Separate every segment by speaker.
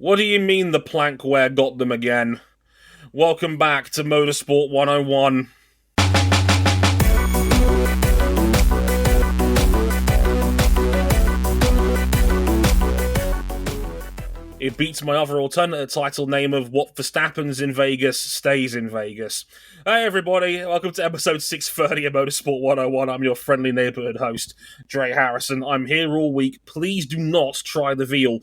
Speaker 1: What do you mean the plankware got them again? Welcome back to Motorsport 101. It beats my other alternate title name of What Verstappens in Vegas Stays in Vegas. Hey everybody, welcome to episode 630 of Motorsport 101. I'm your friendly neighborhood host, Dre Harrison. I'm here all week. Please do not try the veal.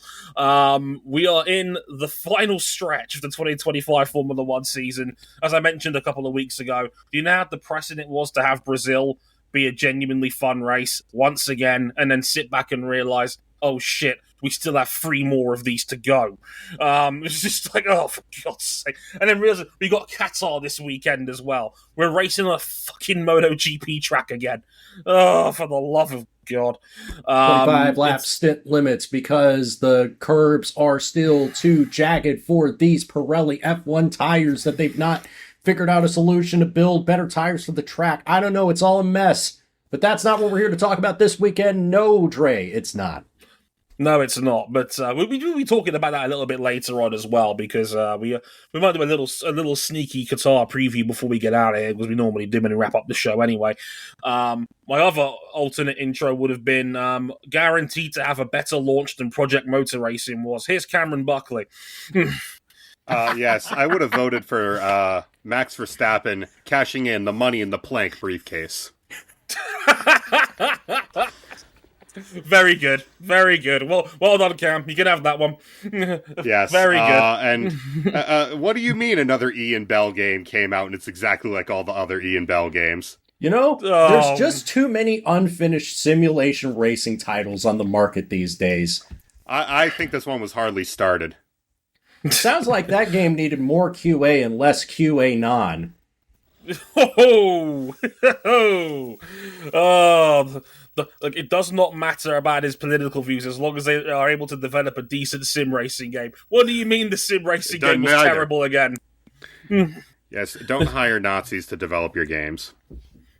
Speaker 1: We are in the final stretch of the 2025 Formula 1 season. As I mentioned a couple of weeks ago, do you know how depressing it was to have Brazil be a genuinely fun race once again and then sit back and realize, oh shit, we still have 3 more of these to go. It's just like, oh, for God's sake. And then realize we got Qatar this weekend as well. We're racing on a fucking MotoGP track again. Oh, for the love of God.
Speaker 2: 25 lap stint limits because the curbs are still too jagged for these Pirelli F1 tires that they've not figured out a solution to build better tires for the track. I don't know. It's all a mess. But that's not what we're here to talk about this weekend. No, Dre, it's not.
Speaker 1: No, it's not, but we'll be talking about that a little bit later on as well, because we might do a little sneaky Qatar preview before we get out of here, because we normally do when we wrap up the show anyway. My other alternate intro would have been guaranteed to have a better launch than Project Motor Racing was. Here's Cameron Buckley.
Speaker 3: Yes, I would have voted for Max Verstappen cashing in the money in the plank briefcase.
Speaker 1: Very good, very good. Well done, Cam. You can have that one.
Speaker 3: Yes,
Speaker 1: very good.
Speaker 3: And what do you mean another Ian Bell game came out and it's exactly like all the other Ian Bell games?
Speaker 2: You know, there's just too many unfinished simulation racing titles on the market these days.
Speaker 3: I think this one was hardly started.
Speaker 2: Sounds like that game needed more QA and less QA non.
Speaker 1: It does not matter about his political views as long as they are able to develop a decent sim racing game. What do you mean the sim racing game was terrible again?
Speaker 3: Yes, don't hire Nazis to develop your games.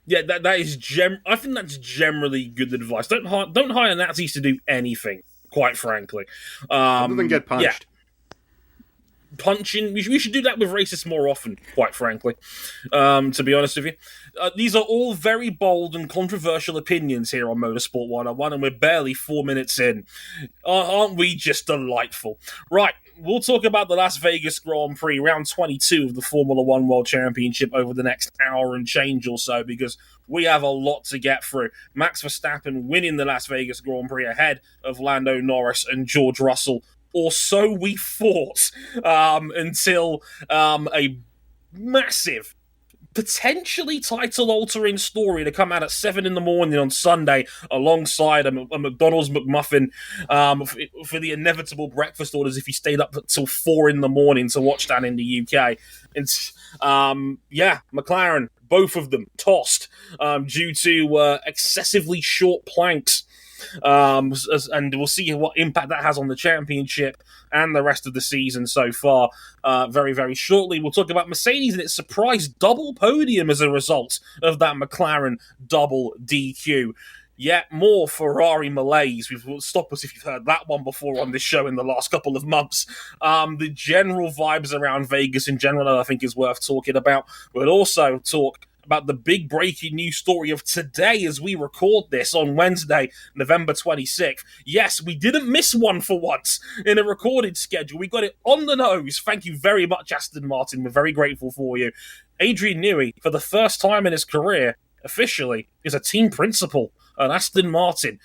Speaker 1: Yeah, that is I think that's generally good advice. Don't hire Nazis to do anything, quite frankly.
Speaker 3: Other than get punched.
Speaker 1: Yeah. Punching. We should do that with racists more often, quite frankly, to be honest with you. These are all very bold and controversial opinions here on Motorsport 101, and we're barely 4 minutes in. Aren't we just delightful? Right, we'll talk about the Las Vegas Grand Prix, round 22 of the Formula 1 World Championship over the next hour and change or so, because we have a lot to get through. Max Verstappen winning the Las Vegas Grand Prix ahead of Lando Norris and George Russell, or so we thought, until a massive, potentially title-altering story to come out at 7 in the morning on Sunday alongside a McDonald's McMuffin for the inevitable breakfast orders if you stayed up until 4 in the morning to watch that in the UK. It's, McLaren, both of them, tossed due to excessively short planks. And we'll see what impact that has on the championship and the rest of the season so far very, very shortly. We'll talk about Mercedes and its surprise double podium as a result of that McLaren double DQ. Yet more Ferrari malaise. Stop us if you've heard that one before on this show in the last couple of months. The general vibes around Vegas in general, I think, is worth talking about. We'll also talk about the big breaking news story of today as we record this on Wednesday, November 26th. Yes, we didn't miss one for once in a recorded schedule. We got it on the nose. Thank you very much, Aston Martin. We're very grateful for you. Adrian Newey, for the first time in his career, officially, is a team principal at Aston Martin.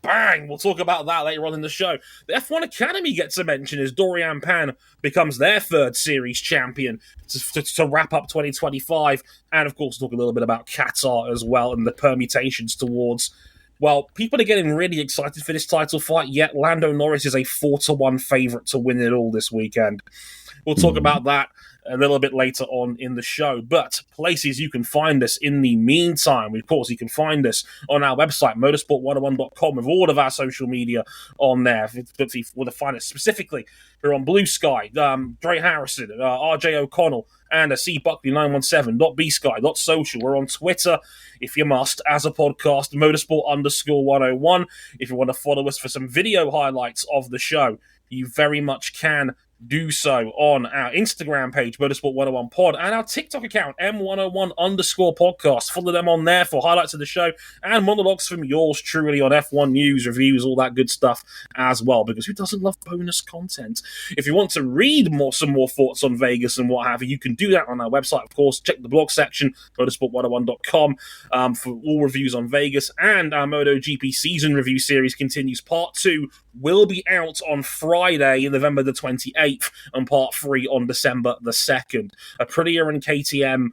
Speaker 1: Bang! We'll talk about that later on in the show. The F1 Academy gets a mention as Dorian Pan becomes their third series champion to wrap up 2025. And, of course, talk a little bit about Qatar as well and the permutations towards... Well, people are getting really excited for this title fight, yet Lando Norris is a 4-1 favourite to win it all this weekend. We'll talk about that a little bit later on in the show. But places you can find us in the meantime, of course, you can find us on our website, motorsport101.com, with all of our social media on there. If you want to find us specifically, we're on Blue Sky, Dre Harrison, RJ O'Connell, and cbuckley917.bsky.social. We're on Twitter, if you must, as a podcast, motorsport_101. If you want to follow us for some video highlights of the show, you very much can do so on our Instagram page, Motorsport 101 Pod, and our TikTok account, M101_podcast. Follow them on there for highlights of the show and monologues from yours truly on F1 news, reviews, all that good stuff as well, because who doesn't love bonus content? If you want to read some more thoughts on Vegas and what have you, you can do that on our website, of course. Check the blog section, motorsport101.com, for all reviews on Vegas, and our MotoGP season review series continues. Part 2 will be out on Friday, November the 28th, and part 3 on December the 2nd. Aprilia and KTM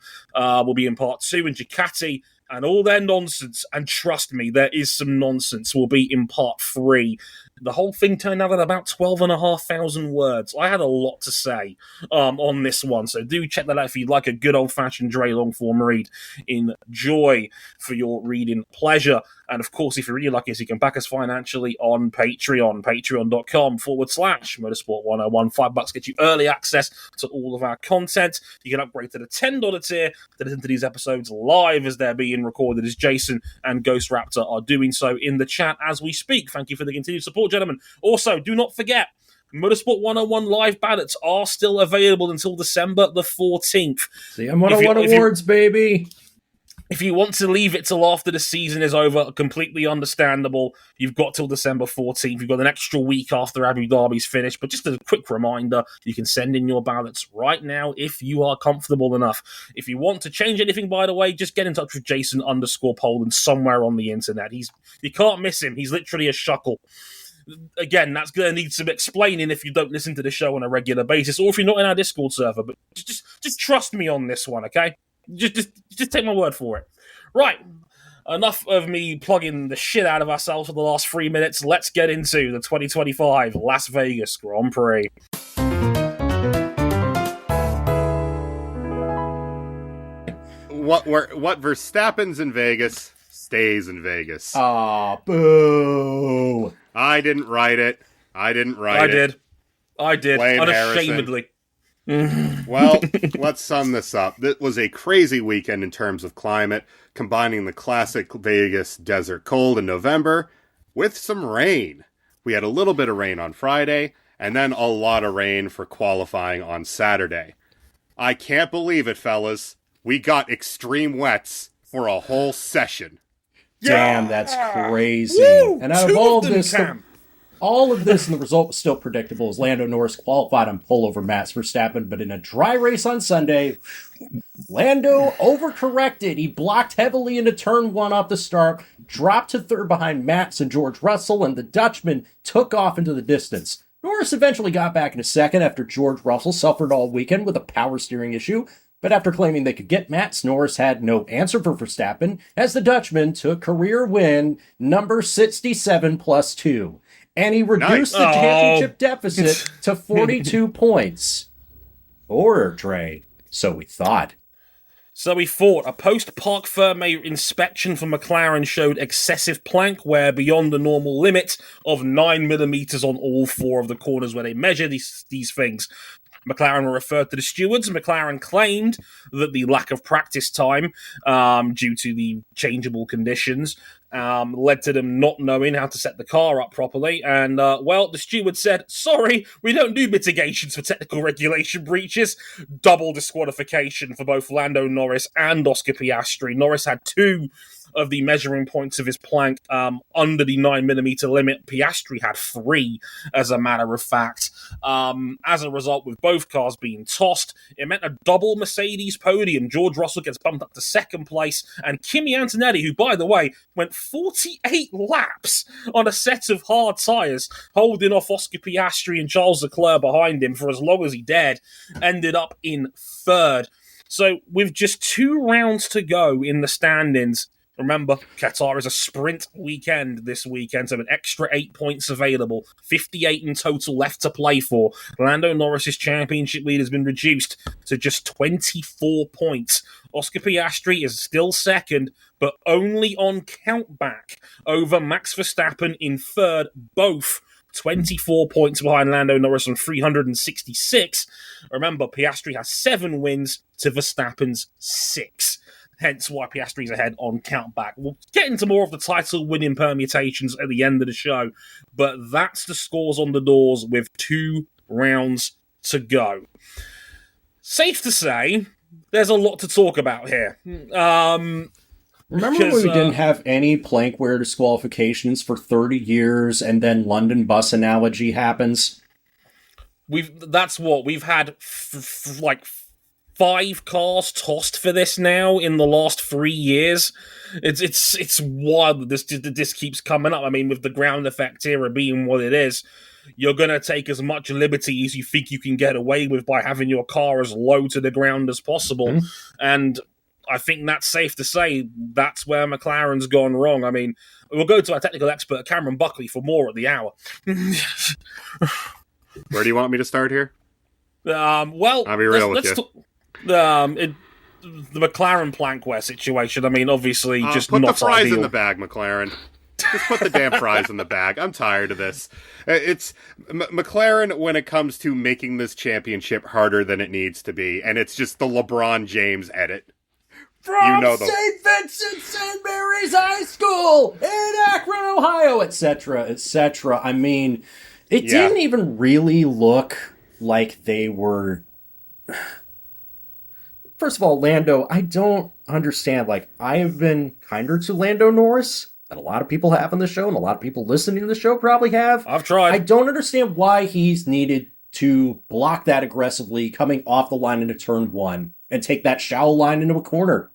Speaker 1: will be in part 2, and Ducati and all their nonsense, and trust me, there is some nonsense, will be in part 3. The whole thing turned out at about 12,500 words. I had a lot to say on this one, so do check that out if you'd like a good old-fashioned Dre long-form read. Enjoy for your reading pleasure. And of course, if you really like us, you can back us financially on Patreon, patreon.com/motorsport101. $5 gets you early access to all of our content. You can upgrade to the $10 tier to listen to these episodes live as they're being recorded, as Jason and Ghost Raptor are doing so in the chat as we speak. Thank you for the continued support, gentlemen. Also, do not forget, Motorsport 101 live ballots are still available until December the 14th.
Speaker 2: The M101 Awards, baby.
Speaker 1: If you want to leave it till after the season is over, completely understandable. You've got till December 14th. You've got an extra week after Abu Dhabi's finished. But just a quick reminder, you can send in your ballots right now if you are comfortable enough. If you want to change anything, by the way, just get in touch with Jason_Poland somewhere on the internet. You can't miss him. He's literally a shuckle. Again, that's going to need some explaining if you don't listen to the show on a regular basis, or if you're not in our Discord server. But just trust me on this one, okay? Just take my word for it. Right, enough of me plugging the shit out of ourselves for the last 3 minutes. Let's get into the 2025 Las Vegas Grand Prix.
Speaker 3: What Verstappens in Vegas stays in Vegas.
Speaker 2: Ah, boo.
Speaker 3: I didn't write it. I did. Blame
Speaker 1: Unashamedly.
Speaker 3: Well, let's sum this up. It was a crazy weekend in terms of climate, combining the classic Vegas desert cold in November with some rain. We had a little bit of rain on Friday, and then a lot of rain for qualifying on Saturday. I can't believe it, fellas. We got extreme wets for a whole session.
Speaker 2: Damn, that's crazy.
Speaker 1: Woo!
Speaker 2: And out of all of this, and the result was still predictable, as Lando Norris qualified on pole over Max Verstappen, but in a dry race on Sunday, Lando overcorrected. He blocked heavily into turn 1 off the start, dropped to third behind Max and George Russell, and the Dutchman took off into the distance. Norris eventually got back into second after George Russell suffered all weekend with a power steering issue, but after claiming they could get Max, Norris had no answer for Verstappen, as the Dutchman took career win number 67 plus 2. And he reduced the championship deficit to 42 points. Or, Trey, so we thought.
Speaker 1: So we thought. A post-Parc Ferme inspection for McLaren showed excessive plank wear beyond the normal limit of 9mm on all 4 of the corners where they measure these things. McLaren were referred to the stewards. McLaren claimed that the lack of practice time due to the changeable conditions led to them not knowing how to set the car up properly. And, the steward said, sorry, we don't do mitigations for technical regulation breaches. Double disqualification for both Lando Norris and Oscar Piastri. Norris had 2 of the measuring points of his plank under the 9mm limit. Piastri had 3, as a matter of fact. As a result, with both cars being tossed, it meant a double Mercedes podium. George Russell gets bumped up to second place, and Kimi Antonelli, who, by the way, went 48 laps on a set of hard tyres, holding off Oscar Piastri and Charles Leclerc behind him for as long as he dared, ended up in third. So, with just 2 rounds to go in the standings, remember, Qatar is a sprint weekend this weekend, so an extra 8 points available. 58 in total left to play for. Lando Norris's championship lead has been reduced to just 24 points. Oscar Piastri is still second, but only on countback over Max Verstappen in third, both 24 points behind Lando Norris on 366. Remember, Piastri has 7 wins to Verstappen's 6. hence why Piastri's ahead on countback. We'll get into more of the title-winning permutations at the end of the show, but that's the scores on the doors with 2 rounds to go. Safe to say, there's a lot to talk about here.
Speaker 2: Remember when we didn't have any plankware disqualifications for 30 years, and then London bus analogy happens?
Speaker 1: We've had like 5 cars tossed for this now in the last 3 years. It's wild that this keeps coming up. I mean, with the ground effect era being what it is, you're going to take as much liberty as you think you can get away with by having your car as low to the ground as possible. Mm-hmm. And I think that's safe to say that's where McLaren's gone wrong. I mean, we'll go to our technical expert, Cameron Buckley, for more at the hour.
Speaker 3: Where do you want me to start here?
Speaker 1: Well,
Speaker 3: I'll be real with you.
Speaker 1: The McLaren plankware situation, I mean, obviously just
Speaker 3: put
Speaker 1: not
Speaker 3: the fries
Speaker 1: ideal.
Speaker 3: in the bag, McLaren. Just put the damn fries in the bag. I'm tired of this. It's McLaren when it comes to making this championship harder than it needs to be, and it's just the LeBron James edit.
Speaker 2: From St. Vincent St. Mary's High School in Akron, Ohio, etc., etc. I mean, it didn't even really look like they were... First of all, Lando, I don't understand. Like, I have been kinder to Lando Norris, and a lot of people have on the show, and a lot of people listening to the show probably have.
Speaker 1: I've tried.
Speaker 2: I don't understand why he's needed to block that aggressively coming off the line into turn 1 and take that shallow line into a corner.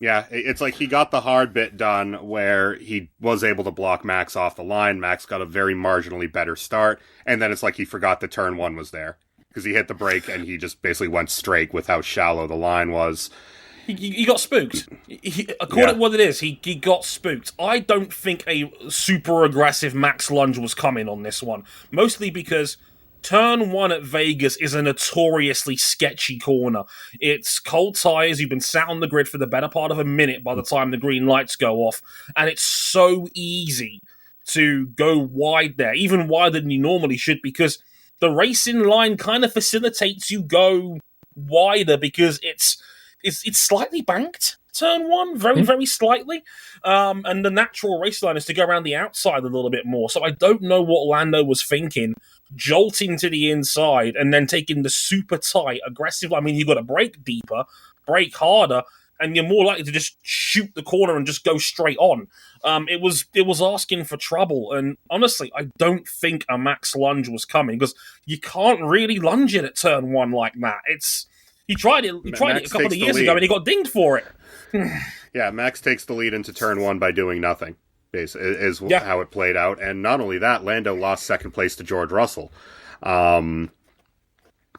Speaker 3: Yeah, it's like he got the hard bit done where he was able to block Max off the line. Max got a very marginally better start, and then it's like he forgot that turn 1 was there. Because he hit the brake and he just basically went straight with how shallow the line was.
Speaker 1: He got spooked. According to what it is, he got spooked. I don't think a super aggressive max lunge was coming on this one. Mostly because turn 1 at Vegas is a notoriously sketchy corner. It's cold tyres. You've been sat on the grid for the better part of a minute by the time the green lights go off. And it's so easy to go wide there, even wider than you normally should, because the racing line kind of facilitates you go wider because it's slightly banked, turn 1, very, very slightly. And the natural race line is to go around the outside a little bit more. So I don't know what Lando was thinking, jolting to the inside and then taking the super tight, aggressive. I mean, you've got to brake deeper, brake harder, and you're more likely to just shoot the corner and just go straight on. It was asking for trouble, and honestly, I don't think a max lunge was coming because you can't really lunge it at turn 1 like that. He tried it a couple of years ago, and he got dinged for it.
Speaker 3: Yeah, Max takes the lead into turn 1 by doing nothing. Is how it played out, and not only that, Lando lost second place to George Russell,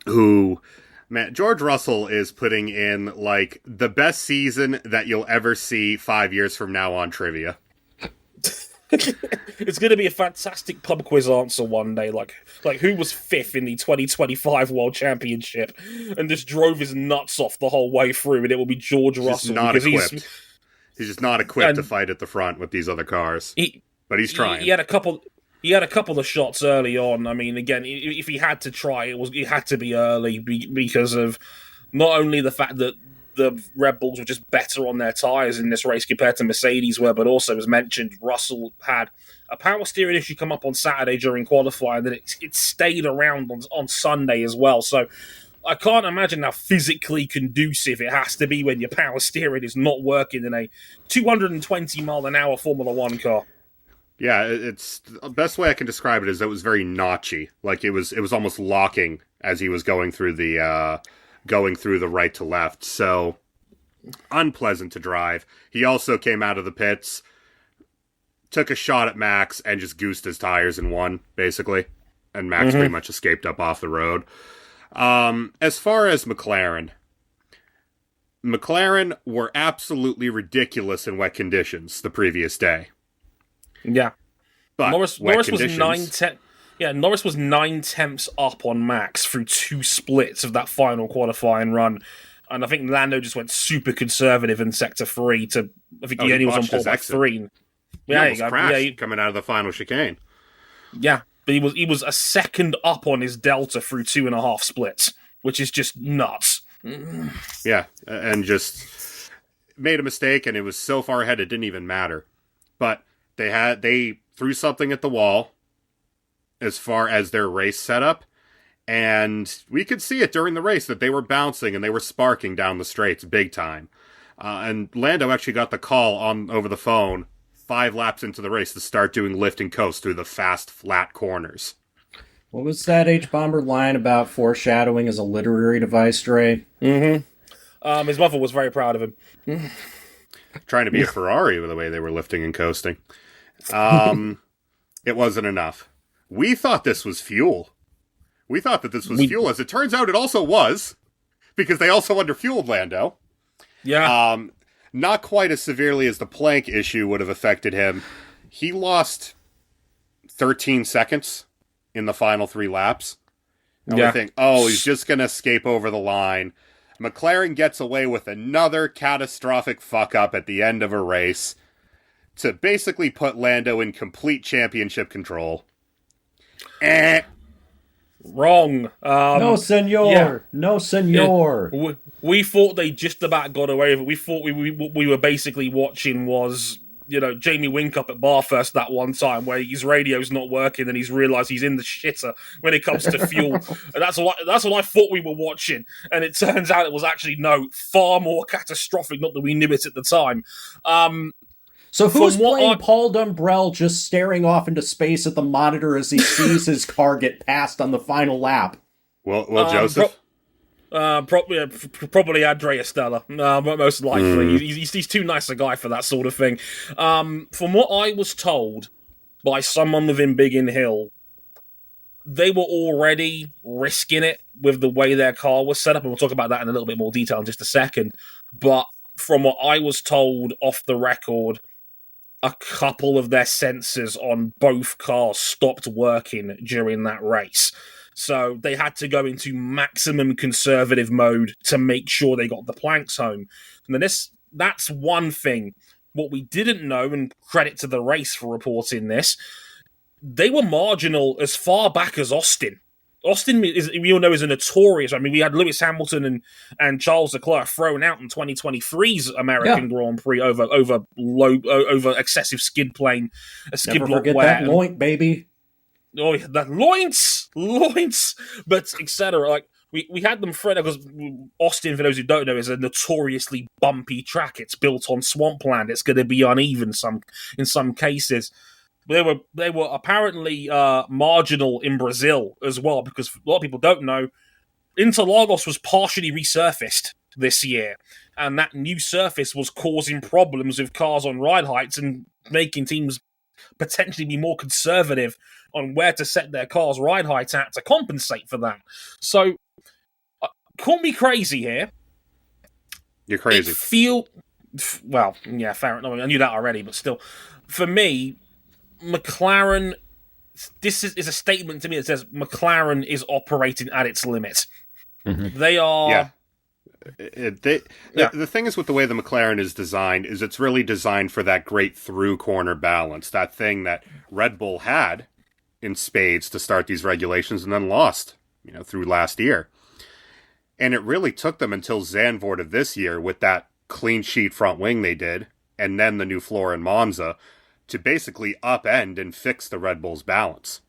Speaker 3: who. Man, George Russell is putting in, like, the best season that you'll ever see 5 years from now on trivia.
Speaker 1: It's going to be a fantastic pub quiz answer one day, like who was 5th in the 2025 World Championship and just drove his nuts off the whole way through, and it will be George Russell.
Speaker 3: Not equipped. He's just not equipped to fight at the front with these other cars. But he's trying.
Speaker 1: He had a couple of shots early on. I mean, again, if he had to try, it had to be early because of not only the fact that the Red Bulls were just better on their tyres in this race compared to Mercedes were, but also, as mentioned, Russell had a power steering issue come up on Saturday during qualifying, and it stayed around on Sunday as well. So I can't imagine how physically conducive it has to be when your power steering is not working in a 220-mile-an-hour Formula One car.
Speaker 3: Yeah, it's the best way I can describe it is that it was very notchy. Like it was almost locking as he was going through the right to left. So unpleasant to drive. He also came out of the pits, took a shot at Max, and just goosed his tires and won, basically. And Max pretty much escaped up off the road. As far as McLaren were absolutely ridiculous in wet conditions the previous day.
Speaker 1: Yeah,
Speaker 3: but
Speaker 1: Norris was 9/10. Yeah, Norris was 9/10 up on Max through 2 splits of that final qualifying run, and I think Lando just went super conservative in sector 3 to. I think he only was on pole by 3.
Speaker 3: Yeah, he crashed coming out of the final chicane.
Speaker 1: Yeah, but he was a second up on his delta through 2.5 splits, which is just nuts.
Speaker 3: Yeah, and just made a mistake, and it was so far ahead it didn't even matter. But they threw something at the wall as far as their race setup, and we could see it during the race that they were bouncing and they were sparking down the straights big time. And Lando actually got the call over the phone 5 laps into the race to start doing lift and coast through the fast, flat corners.
Speaker 2: What was that H-Bomber line about foreshadowing as a literary device, Dre?
Speaker 1: Mm-hmm. His mother was very proud of him.
Speaker 3: Trying to be a Ferrari with the way they were lifting and coasting. It wasn't enough. We thought this was fuel. We thought that this was fuel. As it turns out, it also was, because they also underfueled Lando.
Speaker 1: Yeah.
Speaker 3: Not quite as severely as the plank issue would have affected him. He lost 13 seconds in the final 3 laps. And we think, he's just going to escape over the line. McLaren gets away with another catastrophic fuck-up at the end of a race to basically put Lando in complete championship control.
Speaker 1: Wrong.
Speaker 2: No, senor.
Speaker 1: Yeah.
Speaker 2: No, senor.
Speaker 1: Yeah. We thought they just about got away with it. We thought we were basically watching was, Jamie Whincup at Barfirst that one time where his radio's not working and he's realised he's in the shitter when it comes to fuel. And that's what I thought we were watching. And it turns out it was actually, far more catastrophic, not that we knew it at the time.
Speaker 2: So who's playing Paul Dumbrell just staring off into space at the monitor as he sees his car get passed on the final lap?
Speaker 3: Well, Joseph?
Speaker 1: Probably Andrea Stella, most likely. He's too nice a guy for that sort of thing. From what I was told by someone within Biggin Hill, they were already risking it with the way their car was set up, and we'll talk about that in a little bit more detail in just a second. But from what I was told off the record, a couple of their sensors on both cars stopped working during that race. So they had to go into maximum conservative mode to make sure they got the planks home. And then that's one thing. What we didn't know, and credit to the race for reporting this, they were marginal as far back as Austin. Austin, we all know, is a notorious... I mean, we had Lewis Hamilton and Charles Leclerc thrown out in 2023's American Grand Prix over excessive skid plane, a skid
Speaker 2: Never
Speaker 1: block
Speaker 2: forget
Speaker 1: wear.
Speaker 2: that loint, baby.
Speaker 1: Oh, that loins, but etc. Like we had them thrown out because Austin, for those who don't know, is a notoriously bumpy track. It's built on swampland. It's going to be uneven in some cases. They were apparently marginal in Brazil as well, because a lot of people don't know, Interlagos was partially resurfaced this year, and that new surface was causing problems with cars on ride heights and making teams potentially be more conservative on where to set their cars' ride heights at to compensate for that. So, call me crazy here.
Speaker 3: You're crazy.
Speaker 1: Well, yeah, fair enough. I knew that already, but still, for me, McLaren, this is a statement to me that says McLaren is operating at its limit. Mm-hmm. They are...
Speaker 3: Yeah. The thing is with the way the McLaren is designed is it's really designed for that great through corner balance, that thing that Red Bull had in spades to start these regulations and then lost, through last year. And it really took them until Zandvoort of this year with that clean sheet front wing they did, and then the new floor in Monza, to basically upend and fix the Red Bull's balance.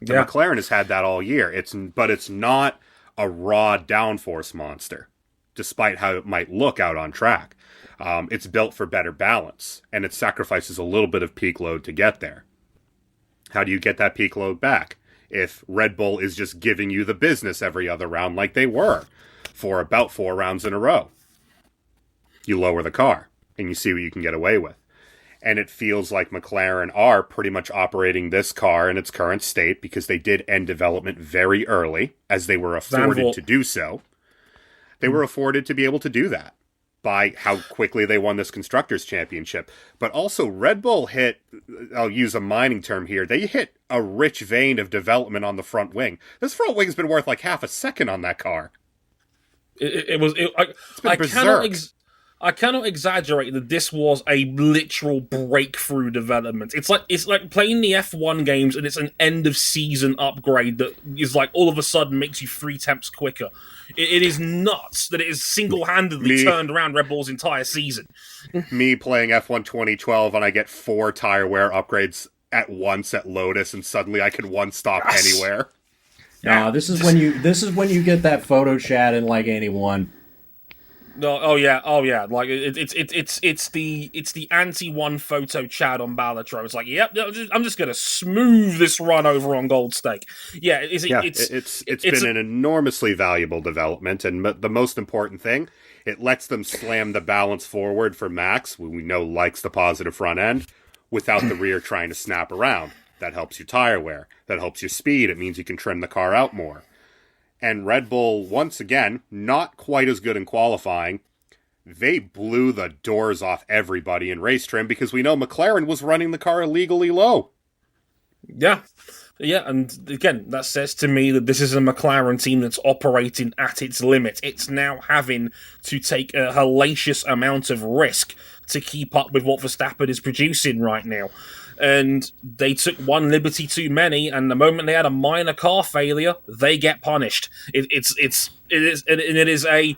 Speaker 3: The McLaren has had that all year. But it's not a raw downforce monster, despite how it might look out on track. It's built for better balance, and it sacrifices a little bit of peak load to get there. How do you get that peak load back if Red Bull is just giving you the business every other round like they were for about 4 rounds in a row? You lower the car, and you see what you can get away with. And it feels like McLaren are pretty much operating this car in its current state because they did end development very early, as they were afforded to do so. They were afforded to be able to do that by how quickly they won this Constructors' Championship. But also, Red Bull hit, I'll use a mining term here, they hit a rich vein of development on the front wing. This front wing's been worth like half a second on that car.
Speaker 1: It's been
Speaker 3: berserk.
Speaker 1: I cannot exaggerate that this was a literal breakthrough development. It's like playing the F1 games and it's an end of season upgrade that is like all of a sudden makes you 3 tenths quicker. It is nuts that it has single-handedly turned around Red Bull's entire season.
Speaker 3: Me playing F1 2012 and I get 4 tire wear upgrades at once at Lotus and suddenly I can one stop anywhere.
Speaker 2: No, this is when you get that photo chat in like anyone.
Speaker 1: No, oh yeah. Like it's the anti-one photo chat on Balatro. It's like, yep, I'm just gonna smooth this run over on Gold Stake. Yeah, it's
Speaker 3: been an enormously valuable development, and the most important thing, it lets them slam the balance forward for Max, who we know likes the positive front end, without the rear trying to snap around. That helps your tire wear. That helps your speed. It means you can trim the car out more. And Red Bull, once again, not quite as good in qualifying. They blew the doors off everybody in race trim because we know McLaren was running the car illegally low.
Speaker 1: Yeah, and again, that says to me that this is a McLaren team that's operating at its limit. It's now having to take a hellacious amount of risk to keep up with what Verstappen is producing right now. And they took one liberty too many, and the moment they had a minor car failure, they get punished. It is a...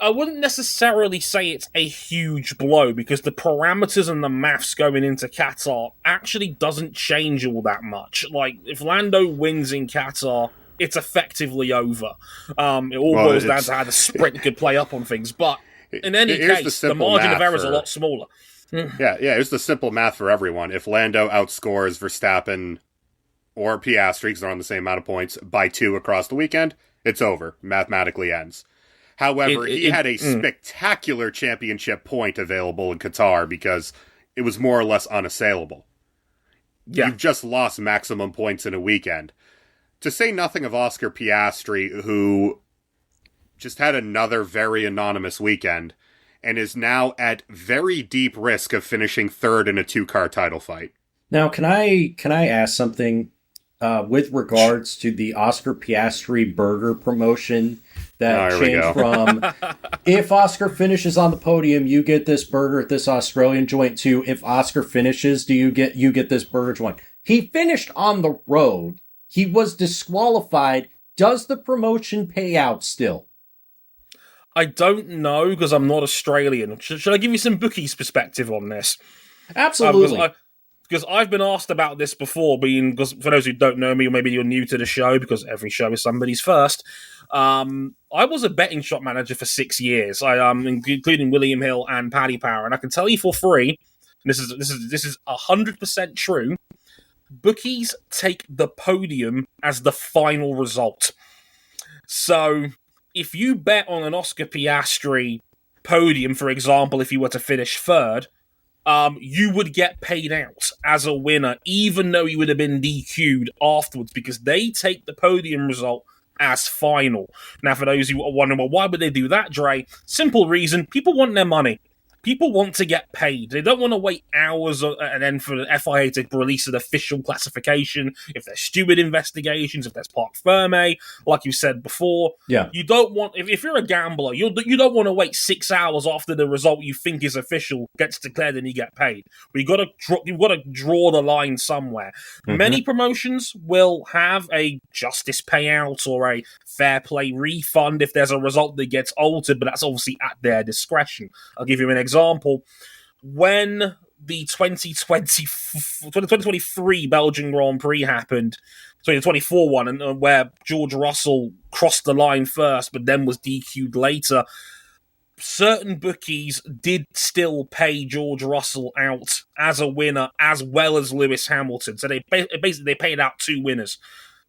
Speaker 1: I wouldn't necessarily say it's a huge blow, because the parameters and the maths going into Qatar actually doesn't change all that much. Like, if Lando wins in Qatar, it's effectively over. It all boils down to how the sprint could play up on things, but in any case, the margin of error is a lot smaller.
Speaker 3: Yeah, here's the simple math for everyone. If Lando outscores Verstappen or Piastri, because they're on the same amount of points, by 2 across the weekend, it's over. Mathematically ends. However, he had a spectacular championship point available in Qatar because it was more or less unassailable. Yeah. You've just lost maximum points in a weekend. To say nothing of Oscar Piastri, who just had another very anonymous weekend, and is now at very deep risk of finishing 3rd in a 2-car title fight.
Speaker 2: Now, can I ask something with regards to the Oscar Piastri burger promotion that changed from if Oscar finishes on the podium, you get this burger at this Australian joint, to if Oscar finishes, you get this burger joint. He finished on the road. He was disqualified. Does the promotion pay out still?
Speaker 1: I don't know, because I'm not Australian. Should I give you some bookies' perspective on this?
Speaker 2: Absolutely.
Speaker 1: Because I've been asked about this before, because for those who don't know me, or maybe you're new to the show, because every show is somebody's first, I was a betting shop manager for 6 years, including William Hill and Paddy Power, and I can tell you for free, this is 100% true, bookies take the podium as the final result. So if you bet on an Oscar Piastri podium, for example, if you were to finish 3rd, you would get paid out as a winner, even though you would have been DQ'd afterwards, because they take the podium result as final. Now, for those who are wondering, well, why would they do that, Dre? Simple reason, people want their money. People want to get paid. They don't want to wait hours and then for the FIA to release an official classification. If there's stupid investigations, if there's parc ferme, like you said before.
Speaker 2: Yeah.
Speaker 1: You don't want, if you're a gambler, you don't want to wait 6 hours after the result you think is official gets declared and you get paid. But you've got to draw the line somewhere. Mm-hmm. Many promotions will have a justice payout or a fair play refund if there's a result that gets altered, but that's obviously at their discretion. I'll give you an example. When the 2023 Belgian Grand Prix happened, the 24 one, and where George Russell crossed the line first, but then was DQ'd later, certain bookies did still pay George Russell out as a winner, as well as Lewis Hamilton. So they paid out 2 winners.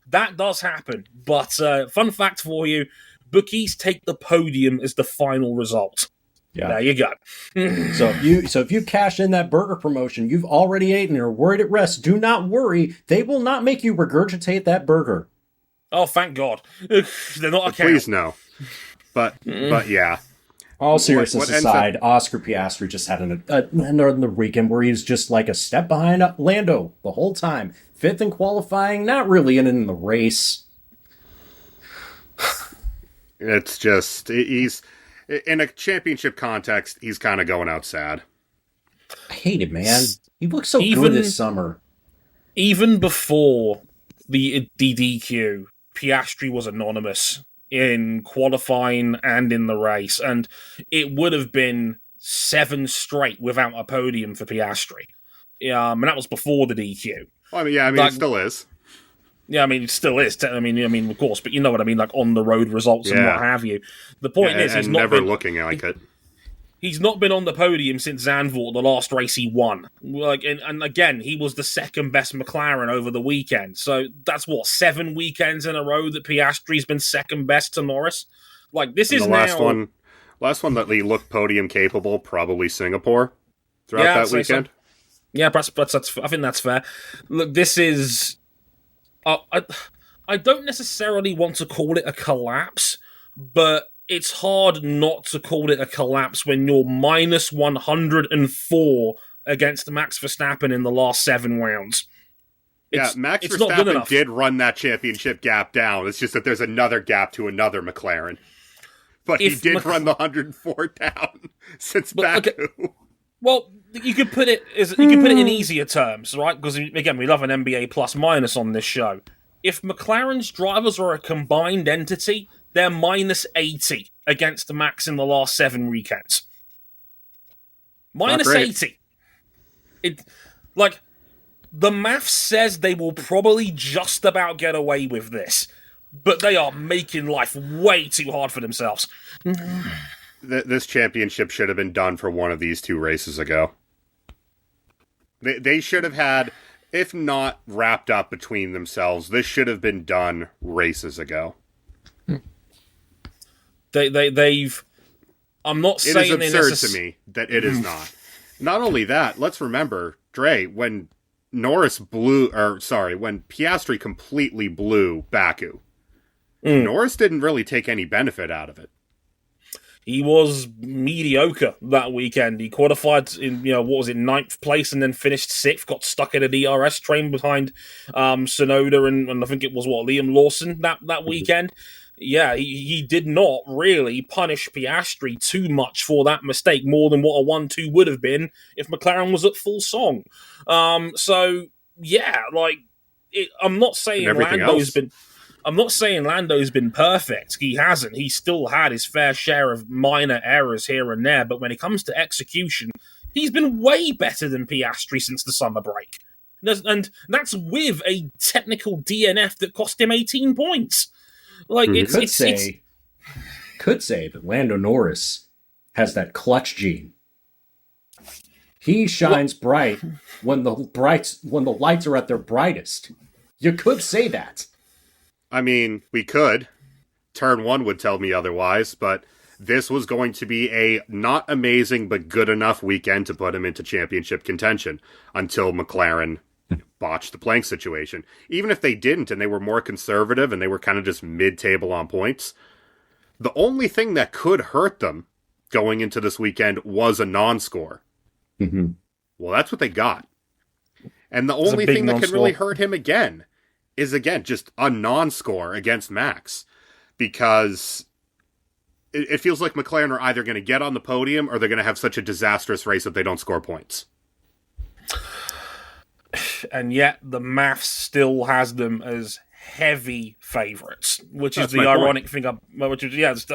Speaker 1: That does happen, but fun fact for you, bookies take the podium as the final result. Yeah. There you go.
Speaker 2: So if you cash in that burger promotion, you've already eaten or worried at rest, do not worry. They will not make you regurgitate that burger.
Speaker 1: Oh, thank God. They're not a cow.
Speaker 3: Please no. But yeah.
Speaker 2: All seriousness aside, Oscar Piastri just had another weekend where he's just like a step behind Lando the whole time. 5th in qualifying, not really in the race.
Speaker 3: It's just, in a championship context, he's kind of going out sad.
Speaker 2: I hate it, man. He looks so good this summer.
Speaker 1: Even before the DQ, Piastri was anonymous in qualifying and in the race, and it would have been 7 straight without a podium for Piastri. And that was before the DQ.
Speaker 3: Well, I mean, yeah, it still is.
Speaker 1: Yeah, I mean, it still is. I mean, of course, but you know what I mean, like on the road results and what have you. The point is, he's not
Speaker 3: never looking like it.
Speaker 1: He's not been on the podium since Zandvoort, the last race he won. Like, and again, he was the second best McLaren over the weekend. So that's 7 weekends in a row that Piastri's been second best to Norris. Like, this is
Speaker 3: the last one that he looked podium capable, probably Singapore throughout that weekend.
Speaker 1: So. Yeah, perhaps that's. I think that's fair. Look, this is. I don't necessarily want to call it a collapse, but it's hard not to call it a collapse when you're minus 104 against Max Verstappen in the last 7 rounds.
Speaker 3: Max Verstappen did run that championship gap down. It's just that there's another gap to another McLaren. But he did run the 104 down since Baku.
Speaker 1: Okay. Well, you could put it in easier terms, right? Because again, we love an NBA plus minus on this show. If McLaren's drivers are a combined entity, they're minus 80 against Max in the last 7 weekends. Minus 80. The math says they will probably just about get away with this, but they are making life way too hard for themselves.
Speaker 3: This championship should have been done for one of these 2 races ago. They should have had, if not wrapped up between themselves, this should have been done races ago.
Speaker 1: They've. I'm not saying
Speaker 3: it is absurd to me that it is not. Not only that, let's remember, Dre, when Piastri completely blew Baku, Norris didn't really take any benefit out of it.
Speaker 1: He was mediocre that weekend. He qualified in, 9th place and then finished 6th, got stuck in a DRS train behind Tsunoda and I think it was, Liam Lawson that weekend. Yeah, he did not really punish Piastri too much for that mistake, more than what a 1-2 would have been if McLaren was at full song. I'm not saying I'm not saying Lando's been perfect. He hasn't. He's still had his fair share of minor errors here and there, but when it comes to execution, he's been way better than Piastri since the summer break. And that's with a technical DNF that cost him 18 points.
Speaker 2: Could say that Lando Norris has that clutch gene. He shines bright when the lights are at their brightest. You could say that.
Speaker 3: I mean, we could. Turn 1 would tell me otherwise, but this was going to be a not amazing but good enough weekend to put him into championship contention until McLaren botched the plank situation. Even if they didn't and they were more conservative and they were kind of just mid-table on points, the only thing that could hurt them going into this weekend was a non-score.
Speaker 2: Mm-hmm.
Speaker 3: Well, that's what they got. And the only thing that could really hurt him is just a non-score against Max. Because it feels like McLaren are either going to get on the podium or they're going to have such a disastrous race that they don't score points.
Speaker 1: And yet the maths still has them as heavy favourites, which is the ironic thing. The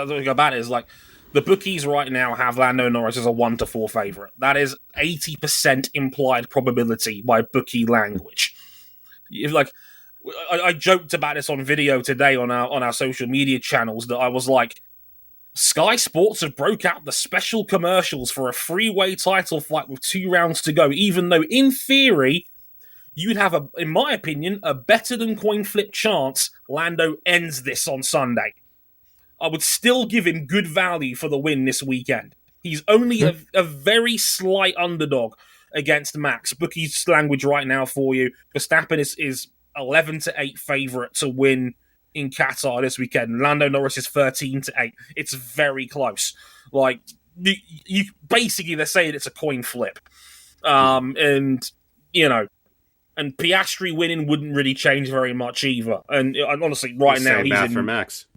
Speaker 1: thing about it is, like, the bookies right now have Lando Norris as a 1-4 favourite. That is 80% implied probability by bookie language. I joked about this on video today on our social media channels that I was like, Sky Sports have broke out the special commercials for a freeway title fight with 2 rounds to go, even though in theory you'd have, in my opinion, a better than coin flip chance Lando ends this on Sunday. I would still give him good value for the win this weekend. He's only a very slight underdog against Max. Bookies language right now for you. Verstappen is 11-8 favourite to win in Qatar this weekend. Lando Norris is 13-8. It's very close. Like, you basically, they're saying it's a coin flip. And Piastri winning wouldn't really change very much either. And honestly, right now he's in
Speaker 3: for Max.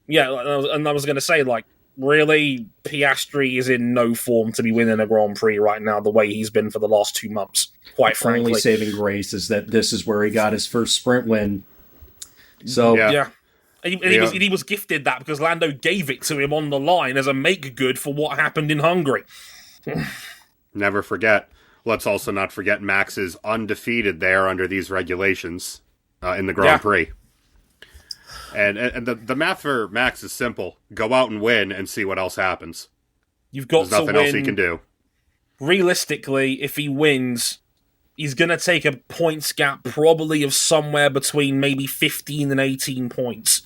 Speaker 1: Yeah, and I was going to say, like, really, Piastri is in no form to be winning a Grand Prix right now the way he's been for the last 2 months, quite frankly.
Speaker 2: Only saving grace is that this is where he got his first sprint win. So
Speaker 1: yeah. He was gifted that because Lando gave it to him on the line as a make-good for what happened in Hungary.
Speaker 3: Never forget. Let's also not forget Max is undefeated there under these regulations in the Grand Prix. And the math for Max is simple. Go out and win and see what else happens.
Speaker 1: You've got
Speaker 3: There's nothing else he can do.
Speaker 1: Realistically, if he wins, he's going to take a points gap probably of somewhere between maybe 15 and 18 points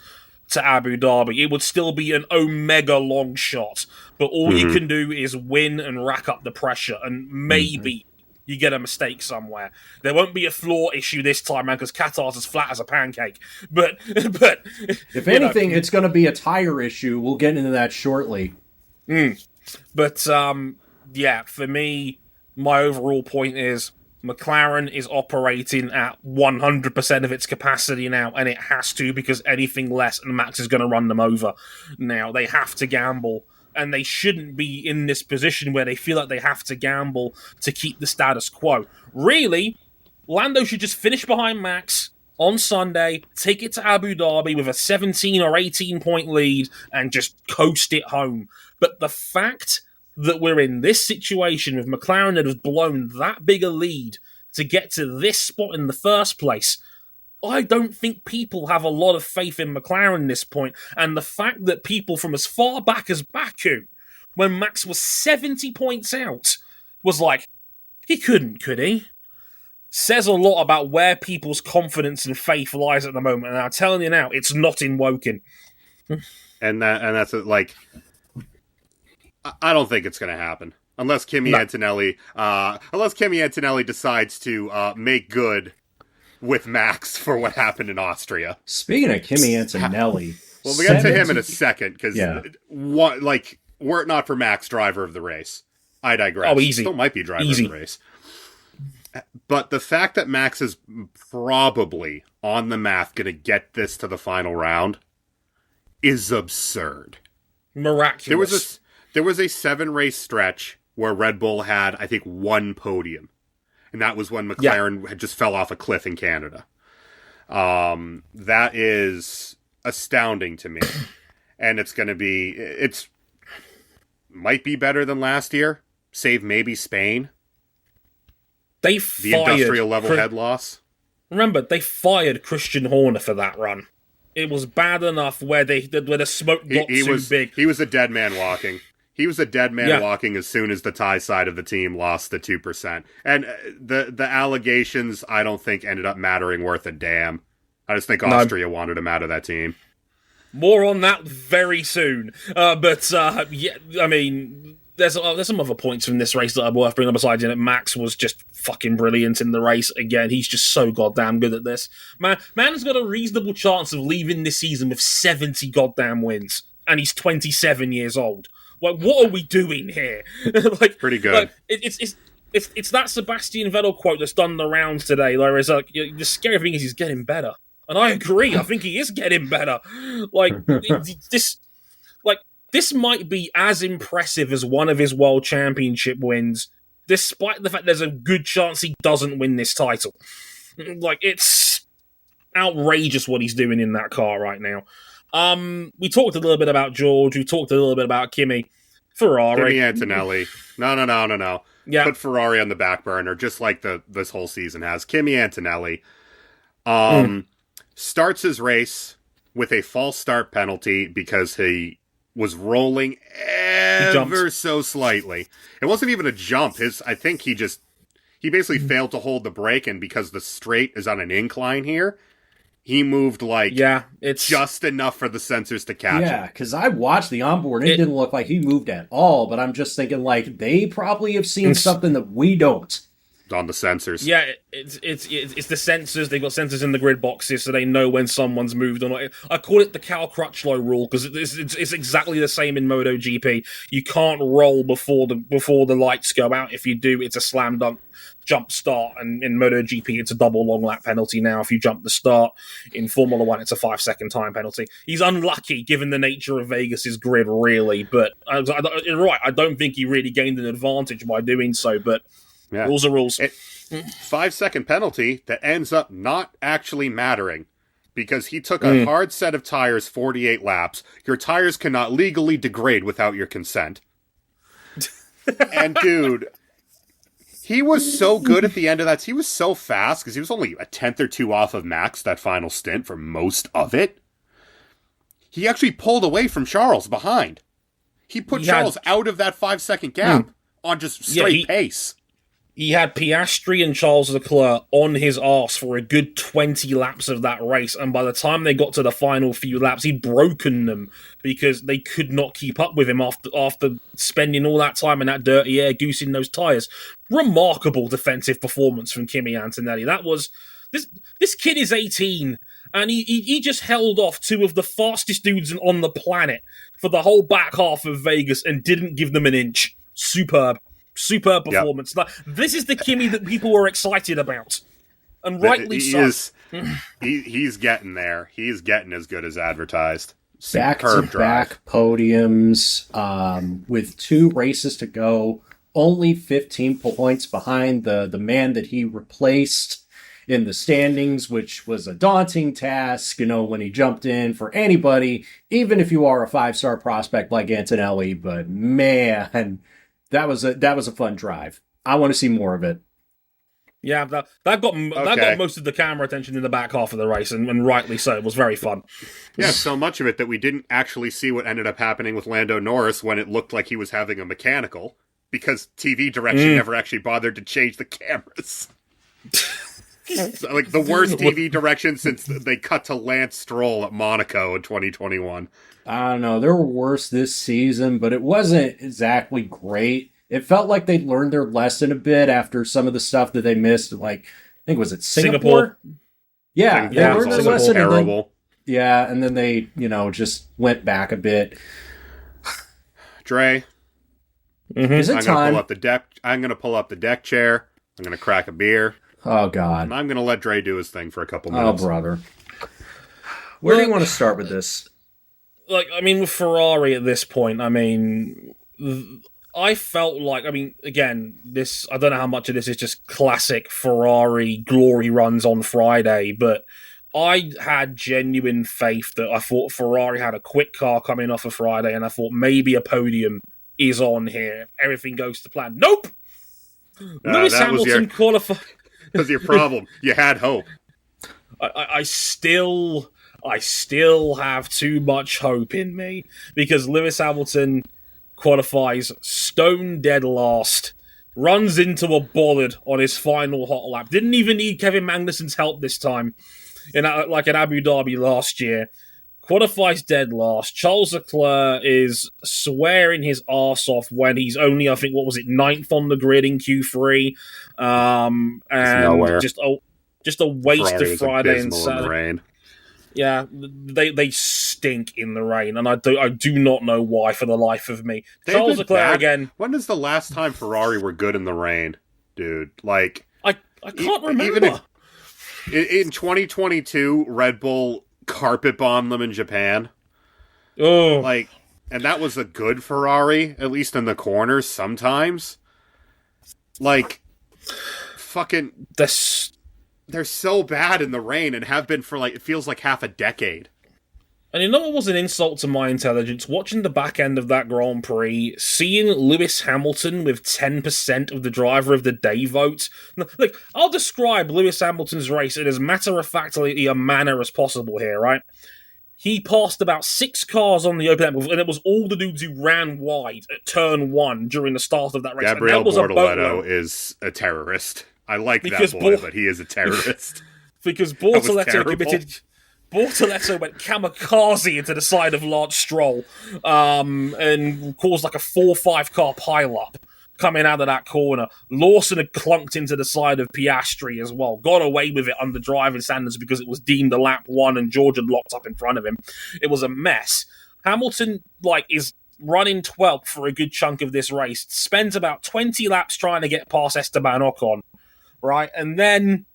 Speaker 1: to Abu Dhabi. It would still be an omega long shot, but all you can do is win and rack up the pressure, and maybe you get a mistake somewhere. There won't be a floor issue this time, man, because Qatar's as flat as a pancake. But
Speaker 2: if anything, it's going to be a tire issue. We'll get into that shortly.
Speaker 1: But for me, my overall point is McLaren is operating at 100% of its capacity now, and it has to, because anything less and Max is going to run them over. Now, they have to gamble. And they shouldn't be in this position where they feel like they have to gamble to keep the status quo. Really, Lando should just finish behind Max on Sunday, take it to Abu Dhabi with a 17 or 18 point lead, and just coast it home. But the fact that we're in this situation with McLaren that has blown that big a lead to get to this spot in the first place, I don't think people have a lot of faith in McLaren at this point. And the fact that people from as far back as Baku, when Max was 70 points out, was like, he couldn't, could he? Says a lot about where people's confidence and faith lies at the moment. And I'm telling you now, it's not in Woking.
Speaker 3: And that's like, I don't think it's going to happen unless Kimi Antonelli decides to make good with Max for what happened in Austria.
Speaker 2: Speaking of Kimi Antonelli,
Speaker 3: well, we get to him in a second because were it not for Max, driver of the race, I digress.
Speaker 1: Oh, easy.
Speaker 3: Still might be driver of the race. But the fact that Max is probably on the math going to get this to the final round is absurd.
Speaker 1: Miraculous.
Speaker 3: There was a 7-race stretch where Red Bull had, I think, 1 podium. And that was when McLaren had just fell off a cliff in Canada. That is astounding to me. And it's might be better than last year, save maybe Spain.
Speaker 1: The
Speaker 3: industrial level head loss.
Speaker 1: Remember, they fired Christian Horner for that run. It was bad enough where the smoke got too big.
Speaker 3: He was a dead man walking. He was a dead man walking as soon as the Thai side of the team lost the 2%. And the allegations, I don't think, ended up mattering worth a damn. I just think Austria wanted him out of that team.
Speaker 1: More on that very soon. I mean, there's some other points from this race that are worth bringing up besides it. Max was just fucking brilliant in the race again. He's just so goddamn good at this. Man has got a reasonable chance of leaving this season with 70 goddamn wins. And he's 27 years old. Like, what are we doing here?
Speaker 3: Pretty good.
Speaker 1: Like, it's that Sebastian Vettel quote that's done the rounds today. Whereas, the scary thing is he's getting better, and I agree. I think he is getting better. This might be as impressive as one of his world championship wins, despite the fact there's a good chance he doesn't win this title. It's outrageous what he's doing in that car right now. We talked a little bit about George. We talked a little bit about Kimi. Ferrari.
Speaker 3: Kimi Antonelli. No.
Speaker 1: Yeah.
Speaker 3: Put Ferrari on the back burner, just like this whole season has. Kimi Antonelli starts his race with a false start penalty because he was rolling ever so slightly. It wasn't even a jump. I think he basically failed to hold the brake, and because the straight is on an incline here, he moved it's just enough for the sensors to catch him.
Speaker 2: Yeah, because I watched the onboard. It didn't look like he moved at all, but I'm just thinking, they probably have seen something that we don't.
Speaker 3: on the sensors.
Speaker 1: Yeah, it's the sensors. They've got sensors in the grid boxes, so they know when someone's moved or not. I call it the Cal Crutchlow rule because it's exactly the same in MotoGP. You can't roll before the lights go out. If you do, it's a slam dunk jump start, and in MotoGP it's a double long lap penalty now if you jump the start. In Formula 1 it's a 5-second time penalty. He's unlucky given the nature of Vegas's grid, really, but you're right, I don't think he really gained an advantage by doing so, but rules are rules.
Speaker 3: 5-second penalty that ends up not actually mattering because he took a hard set of tires 48 laps. Your tires cannot legally degrade without your consent. And dude, he was so good at the end of that. He was so fast because he was only a tenth or two off of Max that final stint for most of it. He actually pulled away from Charles behind. He put Charles out of that 5-second gap on just straight pace.
Speaker 1: He had Piastri and Charles Leclerc on his arse for a good 20 laps of that race, and by the time they got to the final few laps, he'd broken them because they could not keep up with him after spending all that time in that dirty air goosing those tyres. Remarkable defensive performance from Kimi Antonelli. That was... This kid is 18, and he just held off two of the fastest dudes on the planet for the whole back half of Vegas and didn't give them an inch. Superb performance. Yep. This is the Kimi that people were excited about, and rightly so.
Speaker 3: He's getting there. He's getting as good as advertised.
Speaker 2: Back-to-back podiums with 2 races to go. Only 15 points behind the man that he replaced in the standings, which was a daunting task, when he jumped in for anybody, even if you are a 5-star prospect like Antonelli. But man, that was a fun drive. I want to see more of it.
Speaker 1: Yeah, that got most of the camera attention in the back half of the race, and rightly so. It was very fun.
Speaker 3: Yeah, so much of it that we didn't actually see what ended up happening with Lando Norris when it looked like he was having a mechanical, because TV direction never actually bothered to change the cameras. So, like the worst TV direction since they cut to Lance Stroll at Monaco in 2021.
Speaker 2: I don't know. There were worse this season, but it wasn't exactly great. It felt like they learned their lesson a bit after some of the stuff that they missed. Like, I think, was it Singapore? Yeah, they learned their lesson.
Speaker 3: Terrible.
Speaker 2: And then they, just went back a bit.
Speaker 3: Dre,
Speaker 2: is it time?
Speaker 3: I'm going to pull up the deck chair. I'm going to crack a beer.
Speaker 2: Oh, God.
Speaker 3: And I'm going to let Dre do his thing for a couple minutes.
Speaker 2: Oh, brother. Where do you want to start with this?
Speaker 1: With Ferrari at this point, I felt like, again, this, I don't know how much of this is just classic Ferrari glory runs on Friday, but I had genuine faith that I thought Ferrari had a quick car coming off of Friday, and I thought maybe a podium is on here. Everything goes to plan. Nope! Lewis Hamilton qualified.
Speaker 3: That was your problem. You had hope.
Speaker 1: I still have too much hope in me, because Lewis Hamilton qualifies stone dead last, runs into a bollard on his final hot lap, didn't even need Kevin Magnussen's help this time, like in Abu Dhabi last year, qualifies dead last. Charles Leclerc is swearing his arse off when he's only, I think, 9th on the grid in Q3, and just a waste
Speaker 3: Ferrari
Speaker 1: of Friday and
Speaker 3: Saturday. Rain.
Speaker 1: Yeah, they stink in the rain, and I do not know why for the life of me. Charles Leclerc again.
Speaker 3: When is the last time Ferrari were good in the rain, dude? Like,
Speaker 1: I can't remember.
Speaker 3: Even in 2022, Red Bull carpet bombed them in Japan.
Speaker 1: Oh,
Speaker 3: and that was a good Ferrari, at least in the corners sometimes. Fucking they're so bad in the rain and have been for it feels like half a decade.
Speaker 1: And you know what was an insult to my intelligence? Watching the back end of that Grand Prix, seeing Lewis Hamilton with 10% of the Driver of the Day vote. Look, I'll describe Lewis Hamilton's race in as matter-of-factly a manner as possible here, right? He passed about 6 cars on the open lap, and it was all the dudes who ran wide at turn 1 during the start of that race.
Speaker 3: Gabriel Bortoleto is a terrorist. I like that boy, but he is a terrorist.
Speaker 1: Because Bortoleto went kamikaze into the side of Lance Stroll, and caused like a 4-5 car pileup. coming out of that corner. Lawson had clunked into the side of Piastri as well. Got away with it under driving standards because it was deemed a lap one and George had locked up in front of him. It was a mess. Hamilton, is running 12th for a good chunk of this race. Spends about 20 laps trying to get past Esteban Ocon, right? And then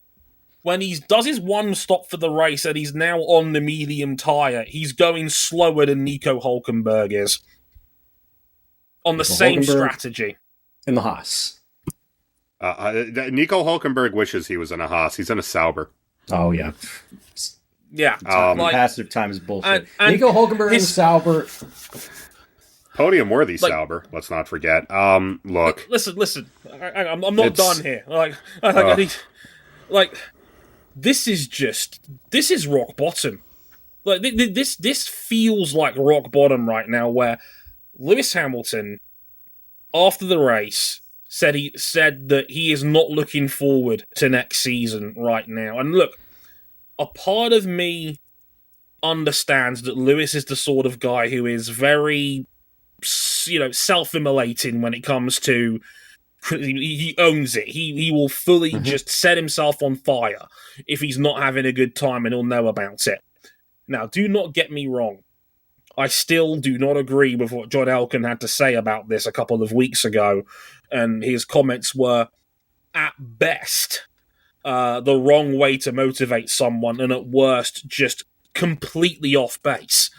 Speaker 1: when he does his one stop for the race and he's now on the medium tyre, he's going slower than Nico Hulkenberg is. On the same strategy.
Speaker 2: In the Haas.
Speaker 3: Nico Hulkenberg wishes he was in a Haas. He's in a Sauber.
Speaker 2: Oh, yeah.
Speaker 1: Yeah.
Speaker 2: Passive time is bullshit. And Nico Hulkenberg in Sauber.
Speaker 3: Podium-worthy Sauber, let's not forget. Look.
Speaker 1: Listen. I'm not done here. This is rock bottom. This feels like rock bottom right now, where Lewis Hamilton, after the race, said that he is not looking forward to next season right now. And look, a part of me understands that Lewis is the sort of guy who is very, self-immolating when it comes to. He owns it. He will fully just set himself on fire if he's not having a good time, and he'll know about it. Now, do not get me wrong. I still do not agree with what John Elkann had to say about this a couple of weeks ago, and his comments were, at best, the wrong way to motivate someone, and at worst, just completely off base.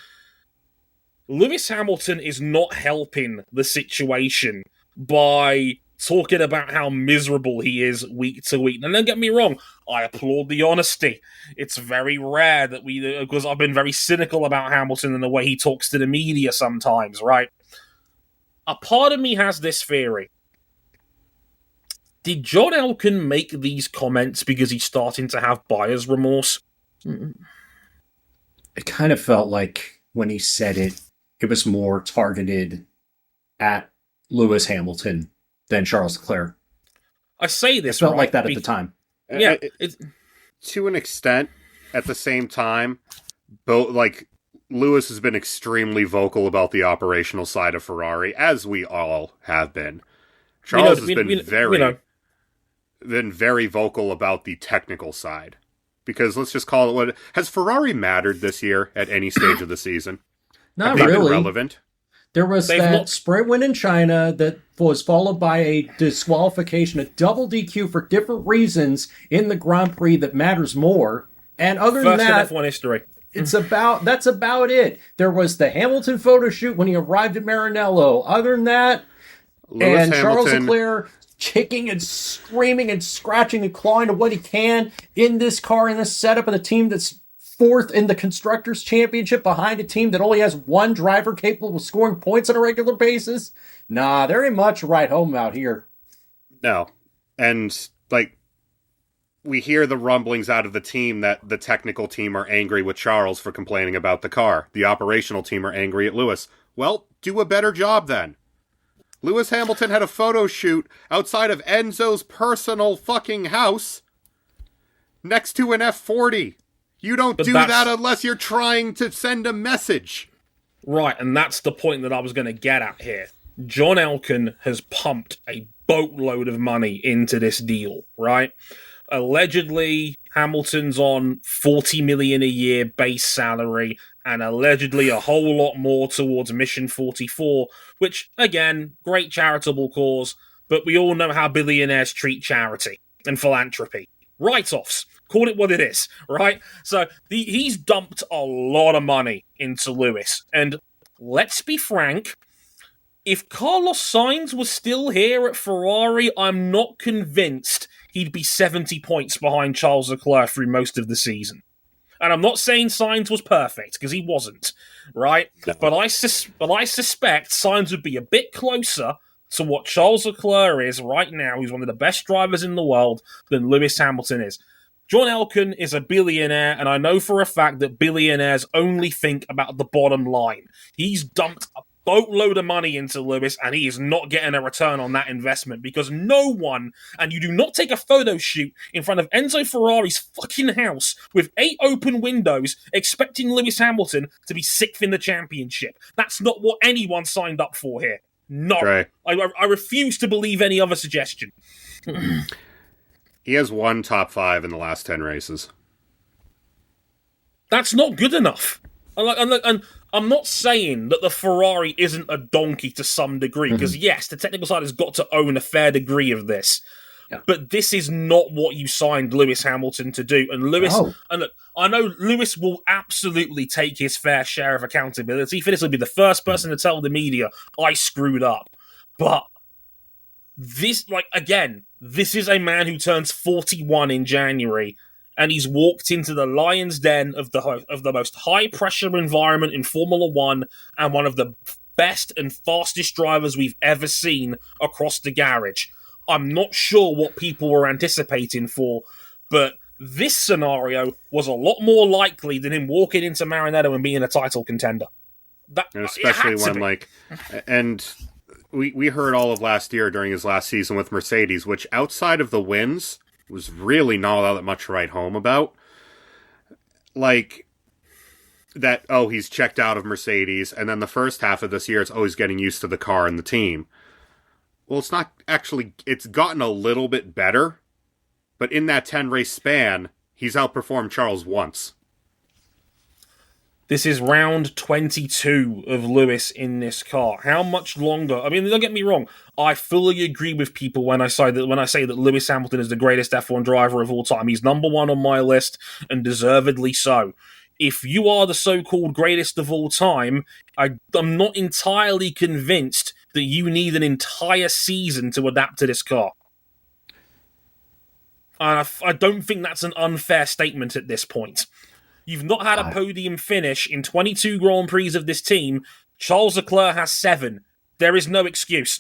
Speaker 1: Lewis Hamilton is not helping the situation by talking about how miserable he is week to week. And don't get me wrong, I applaud the honesty. It's very rare that because I've been very cynical about Hamilton and the way he talks to the media sometimes, right? A part of me has this theory. Did John Elkann make these comments because he's starting to have buyer's remorse?
Speaker 2: It kind of felt like when he said it, it was more targeted at Lewis Hamilton than Charles Leclerc.
Speaker 1: I say this,
Speaker 2: it felt like that at the time.
Speaker 1: Yeah,
Speaker 3: to an extent. At the same time, Lewis has been extremely vocal about the operational side of Ferrari, as we all have been. Charles has been very vocal about the technical side. Because let's just call it what has Ferrari mattered this year at any stage of the season?
Speaker 2: Not
Speaker 3: have they
Speaker 2: really.
Speaker 3: been relevant?
Speaker 2: There was sprint win in China that was followed by a disqualification, a double DQ for different reasons in the Grand Prix that matters more. And other than that,
Speaker 1: F1 history.
Speaker 2: That's about it. There was the Hamilton photo shoot when he arrived at Maranello. Other than that, Charles Leclerc kicking and screaming and scratching and clawing to what he can in this car, in this setup of the team that's fourth in the Constructors' Championship behind a team that only has one driver capable of scoring points on a regular basis. Nah, there ain't much right home out here.
Speaker 3: No. And, we hear the rumblings out of the team that the technical team are angry with Charles for complaining about the car. The operational team are angry at Lewis. Well, do a better job then. Lewis Hamilton had a photo shoot outside of Enzo's personal fucking house next to an F40. You don't do that unless you're trying to send a message.
Speaker 1: Right, and that's the point that I was going to get at here. John Elkann has pumped a boatload of money into this deal, right? Allegedly, Hamilton's on $40 million a year base salary, and allegedly a whole lot more towards Mission 44, which, again, great charitable cause, but we all know how billionaires treat charity and philanthropy. Write-offs. Call it what it is, right? So he's dumped a lot of money into Lewis. And let's be frank, if Carlos Sainz was still here at Ferrari, I'm not convinced he'd be 70 points behind Charles Leclerc through most of the season. And I'm not saying Sainz was perfect, because he wasn't, right? No. But I suspect Sainz would be a bit closer to what Charles Leclerc is right now, who's one of the best drivers in the world, than Lewis Hamilton is. John Elkann is a billionaire, and I know for a fact that billionaires only think about the bottom line. He's dumped a boatload of money into Lewis, and he is not getting a return on that investment, because no one, and you do not take a photo shoot in front of Enzo Ferrari's fucking house with 8 open windows expecting Lewis Hamilton to be 6th in the championship. That's not what anyone signed up for here. No.
Speaker 3: Right.
Speaker 1: I refuse to believe any other suggestion.
Speaker 3: He has one top 5 in the last 10 races.
Speaker 1: That's not good enough. And I'm not saying that the Ferrari isn't a donkey to some degree, because yes, the technical side has got to own a fair degree of this. Yeah. But this is not what you signed Lewis Hamilton to do. And Lewis, and look, I know Lewis will absolutely take his fair share of accountability for this. He'll be the first person to tell the media, I screwed up. But this, this is a man who turns 41 in January, and he's walked into the lion's den of the most high-pressure environment in Formula One, and one of the best and fastest drivers we've ever seen across the garage. I'm not sure what people were anticipating for, but this scenario was a lot more likely than him walking into Maranello and being a title contender.
Speaker 3: And especially when, and we heard all of last year during his last season with Mercedes, which outside of the wins was really not all that much to write home about. He's checked out of Mercedes, and then the first half of this year, it's always getting used to the car and the team. Well, it's not actually, it's gotten a little bit better, but in that 10-race span, he's outperformed Charles once.
Speaker 1: This is round 22 of Lewis in this car. How much longer? I mean, don't get me wrong. I fully agree with people when I say that Lewis Hamilton is the greatest F1 driver of all time. He's number one on my list, and deservedly so. If you are the so-called greatest of all time, I'm not entirely convinced that you need an entire season to adapt to this car. And I don't think that's an unfair statement at this point. You've not had a podium finish in 22 Grand Prix of this team. Charles Leclerc has 7. There is no excuse.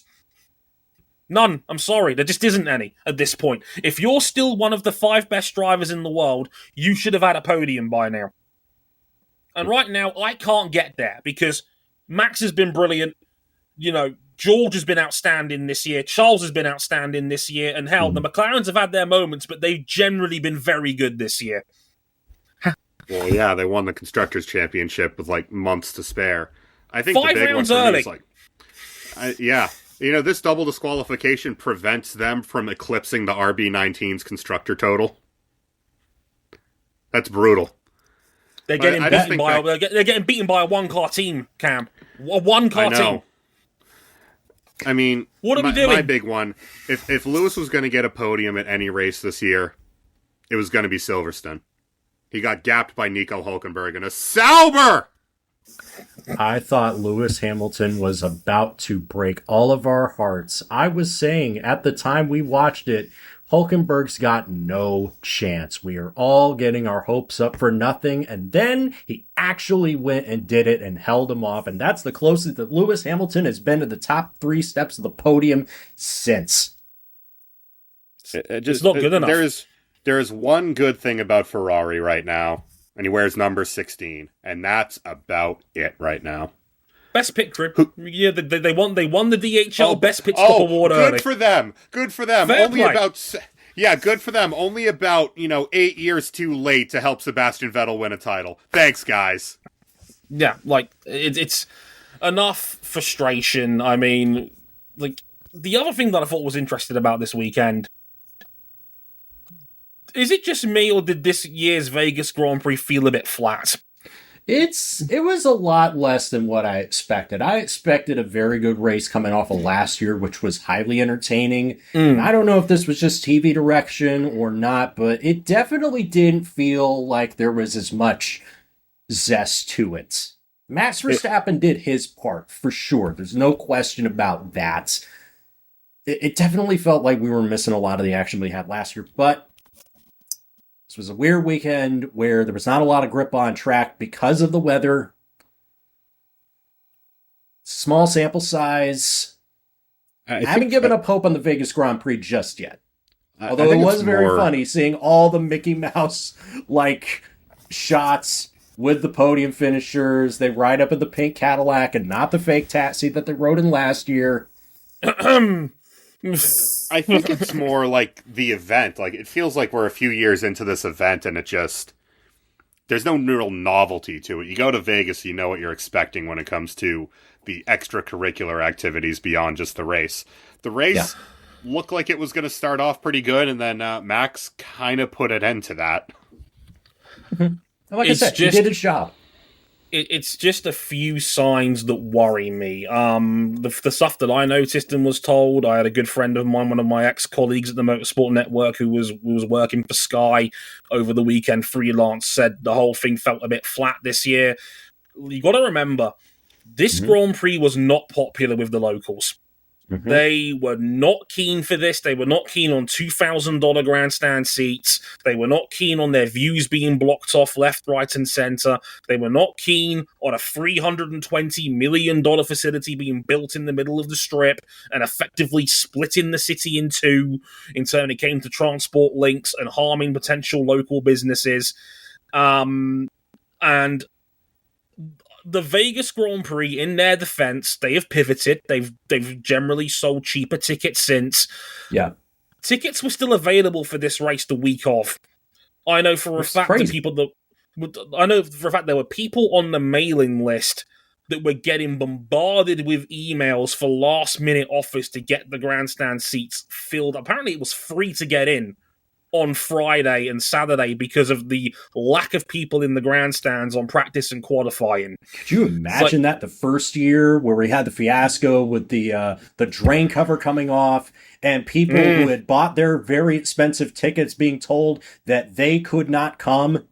Speaker 1: None. I'm sorry. There just isn't any at this point. If you're still one of the 5 best drivers in the world, you should have had a podium by now. And right now, I can't get there because Max has been brilliant. George has been outstanding this year. Charles has been outstanding this year. And hell, the McLarens have had their moments, but they've generally been very good this year.
Speaker 3: Well, yeah, they won the Constructors' Championship with, months to spare. I think
Speaker 1: 5
Speaker 3: the big
Speaker 1: rounds
Speaker 3: one for
Speaker 1: early.
Speaker 3: Me is this double disqualification prevents them from eclipsing the RB19's constructor total. That's brutal.
Speaker 1: They're getting beaten by a one-car team, Cam. A one-car team.
Speaker 3: I mean,
Speaker 1: what are we doing?
Speaker 3: My big one, if Lewis was going to get a podium at any race this year, it was going to be Silverstone. He got gapped by Nico Hülkenberg in a Sauber!
Speaker 2: I thought Lewis Hamilton was about to break all of our hearts. I was saying at the time we watched it, Hülkenberg's got no chance. We are all getting our hopes up for nothing. And then he actually went and did it and held him off. And that's the closest that Lewis Hamilton has been to the top 3 steps of the podium since.
Speaker 1: It's not good enough.
Speaker 3: There is one good thing about Ferrari right now, and he wears number 16. And that's about it right now.
Speaker 1: Best pit crew. Yeah, they won the DHL Best Pit Stop Award early.
Speaker 3: Good for them. Good for them.
Speaker 1: Fair play.
Speaker 3: Good for them. Only about 8 years too late to help Sebastian Vettel win a title. Thanks, guys.
Speaker 1: Yeah, it's enough frustration. I mean, the other thing that I thought was interesting about this weekend. Is it just me, or did this year's Vegas Grand Prix feel a bit flat?
Speaker 2: It was a lot less than what I expected. I expected a very good race coming off of last year, which was highly entertaining. And I don't know if this was just TV direction or not, but it definitely didn't feel like there was as much zest to it. Max Verstappen did his part, for sure. There's no question about that. It definitely felt like we were missing a lot of the action we had last year, but this was a weird weekend where there was not a lot of grip on track because of the weather. Small sample size. I haven't given up hope on the Vegas Grand Prix just yet. Although it was very funny seeing all the Mickey Mouse shots with the podium finishers. They ride up in the pink Cadillac and not the fake taxi that they rode in last year.
Speaker 3: I think it's more like the event. It feels like we're a few years into this event, and there's there's no real novelty to it. You go to Vegas, you know what you're expecting when it comes to the extracurricular activities beyond just the race. The race looked like it was going to start off pretty good, and then Max kind of put an end to that.
Speaker 2: Like I said, he did his job.
Speaker 1: It's just a few signs that worry me. The stuff that I noticed and was told, I had a good friend of mine, one of my ex-colleagues at the Motorsport Network who was working for Sky over the weekend, freelance, said the whole thing felt a bit flat this year. You got to remember, this Grand Prix was not popular with the locals. They were not keen for this. They were not keen on $2,000 grandstand seats. They were not keen on their views being blocked off left, right, and center. They were not keen on a $320 million facility being built in the middle of the strip and effectively splitting the city in two in turn it came to transport links and harming potential local businesses. And the Vegas Grand Prix, in their defense, they have pivoted. They've generally sold cheaper tickets since.
Speaker 2: Yeah.
Speaker 1: Tickets were still available for this race the week of. I know for a fact there were people on the mailing list that were getting bombarded with emails for last-minute offers to get the grandstand seats filled. Apparently, it was free to get in on Friday and Saturday because of the lack of people in the grandstands on practice and qualifying.
Speaker 2: Could you imagine that the first year where we had the fiasco with the drain cover coming off and people who had bought their very expensive tickets being told that they could not come?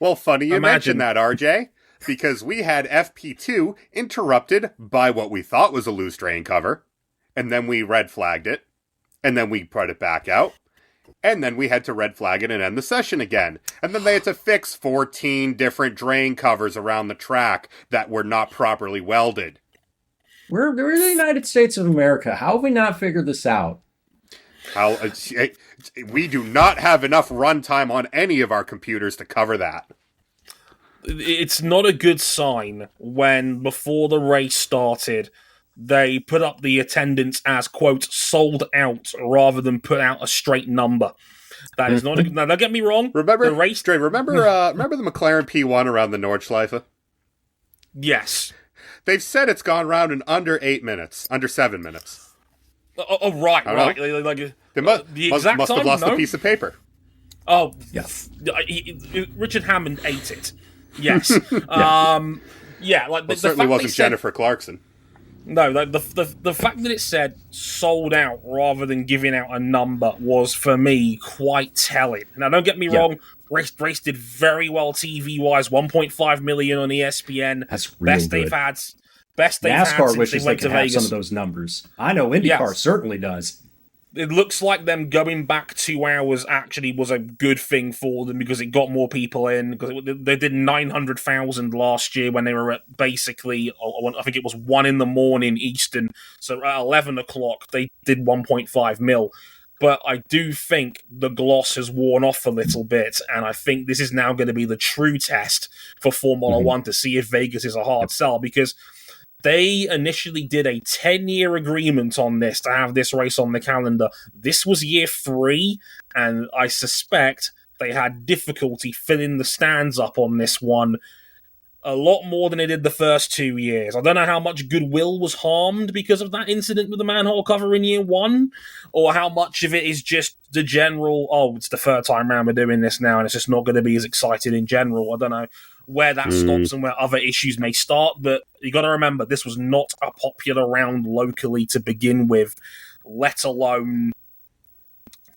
Speaker 3: Well, funny you mention that, RJ, because we had FP2 interrupted by what we thought was a loose drain cover, and then we red flagged it, and then we put it back out. And then we had to red flag it and end the session again. And then they had to fix 14 different drain covers around the track that were not properly welded.
Speaker 2: We're in the United States of America. How have we not figured this out?
Speaker 3: We do not have enough runtime on any of our computers to cover that.
Speaker 1: It's not a good sign when, before the race started, they put up the attendance as, quote, sold out, rather than put out a straight number. That is not a good... Now, don't get me wrong.
Speaker 3: Remember
Speaker 1: the race...
Speaker 3: remember the McLaren P1 around the Nordschleife?
Speaker 1: Yes.
Speaker 3: They've said it's gone round in under 8 minutes. Under 7 minutes.
Speaker 1: Right.
Speaker 3: They must have lost a piece of paper.
Speaker 1: Oh, yes. Richard Hammond ate it. Yes.
Speaker 3: It certainly wasn't Jennifer Clarkson.
Speaker 1: No, the fact that it said sold out rather than giving out a number was, for me, quite telling. Now, don't get me wrong, race did very well TV-wise, 1.5 million on ESPN.
Speaker 2: That's real
Speaker 1: best
Speaker 2: good.
Speaker 1: Best they've
Speaker 2: NASCAR
Speaker 1: had since
Speaker 2: wishes
Speaker 1: they went
Speaker 2: they could
Speaker 1: to
Speaker 2: have
Speaker 1: Vegas.
Speaker 2: some of those numbers. I know IndyCar certainly does.
Speaker 1: It looks like them going back 2 hours actually was a good thing for them because it got more people in. Because they did 900,000 last year when they were at basically, I think it was 1 a.m. Eastern. So at 11 o'clock, they did 1.5 mil. But I do think the gloss has worn off a little bit, and I think this is now going to be the true test for Formula One to see if Vegas is a hard sell, because they initially did a 10-year agreement on this to have this race on the calendar. This was year 3, and I suspect they had difficulty filling the stands up on this one a lot more than they did the first 2 years. I don't know how much goodwill was harmed because of that incident with the manhole cover in year 1, or how much of it is just the general, it's the third time around we're doing this now, and it's just not going to be as exciting in general. I don't know where that stops and where other issues may start, but you got to remember, this was not a popular round locally to begin with, let alone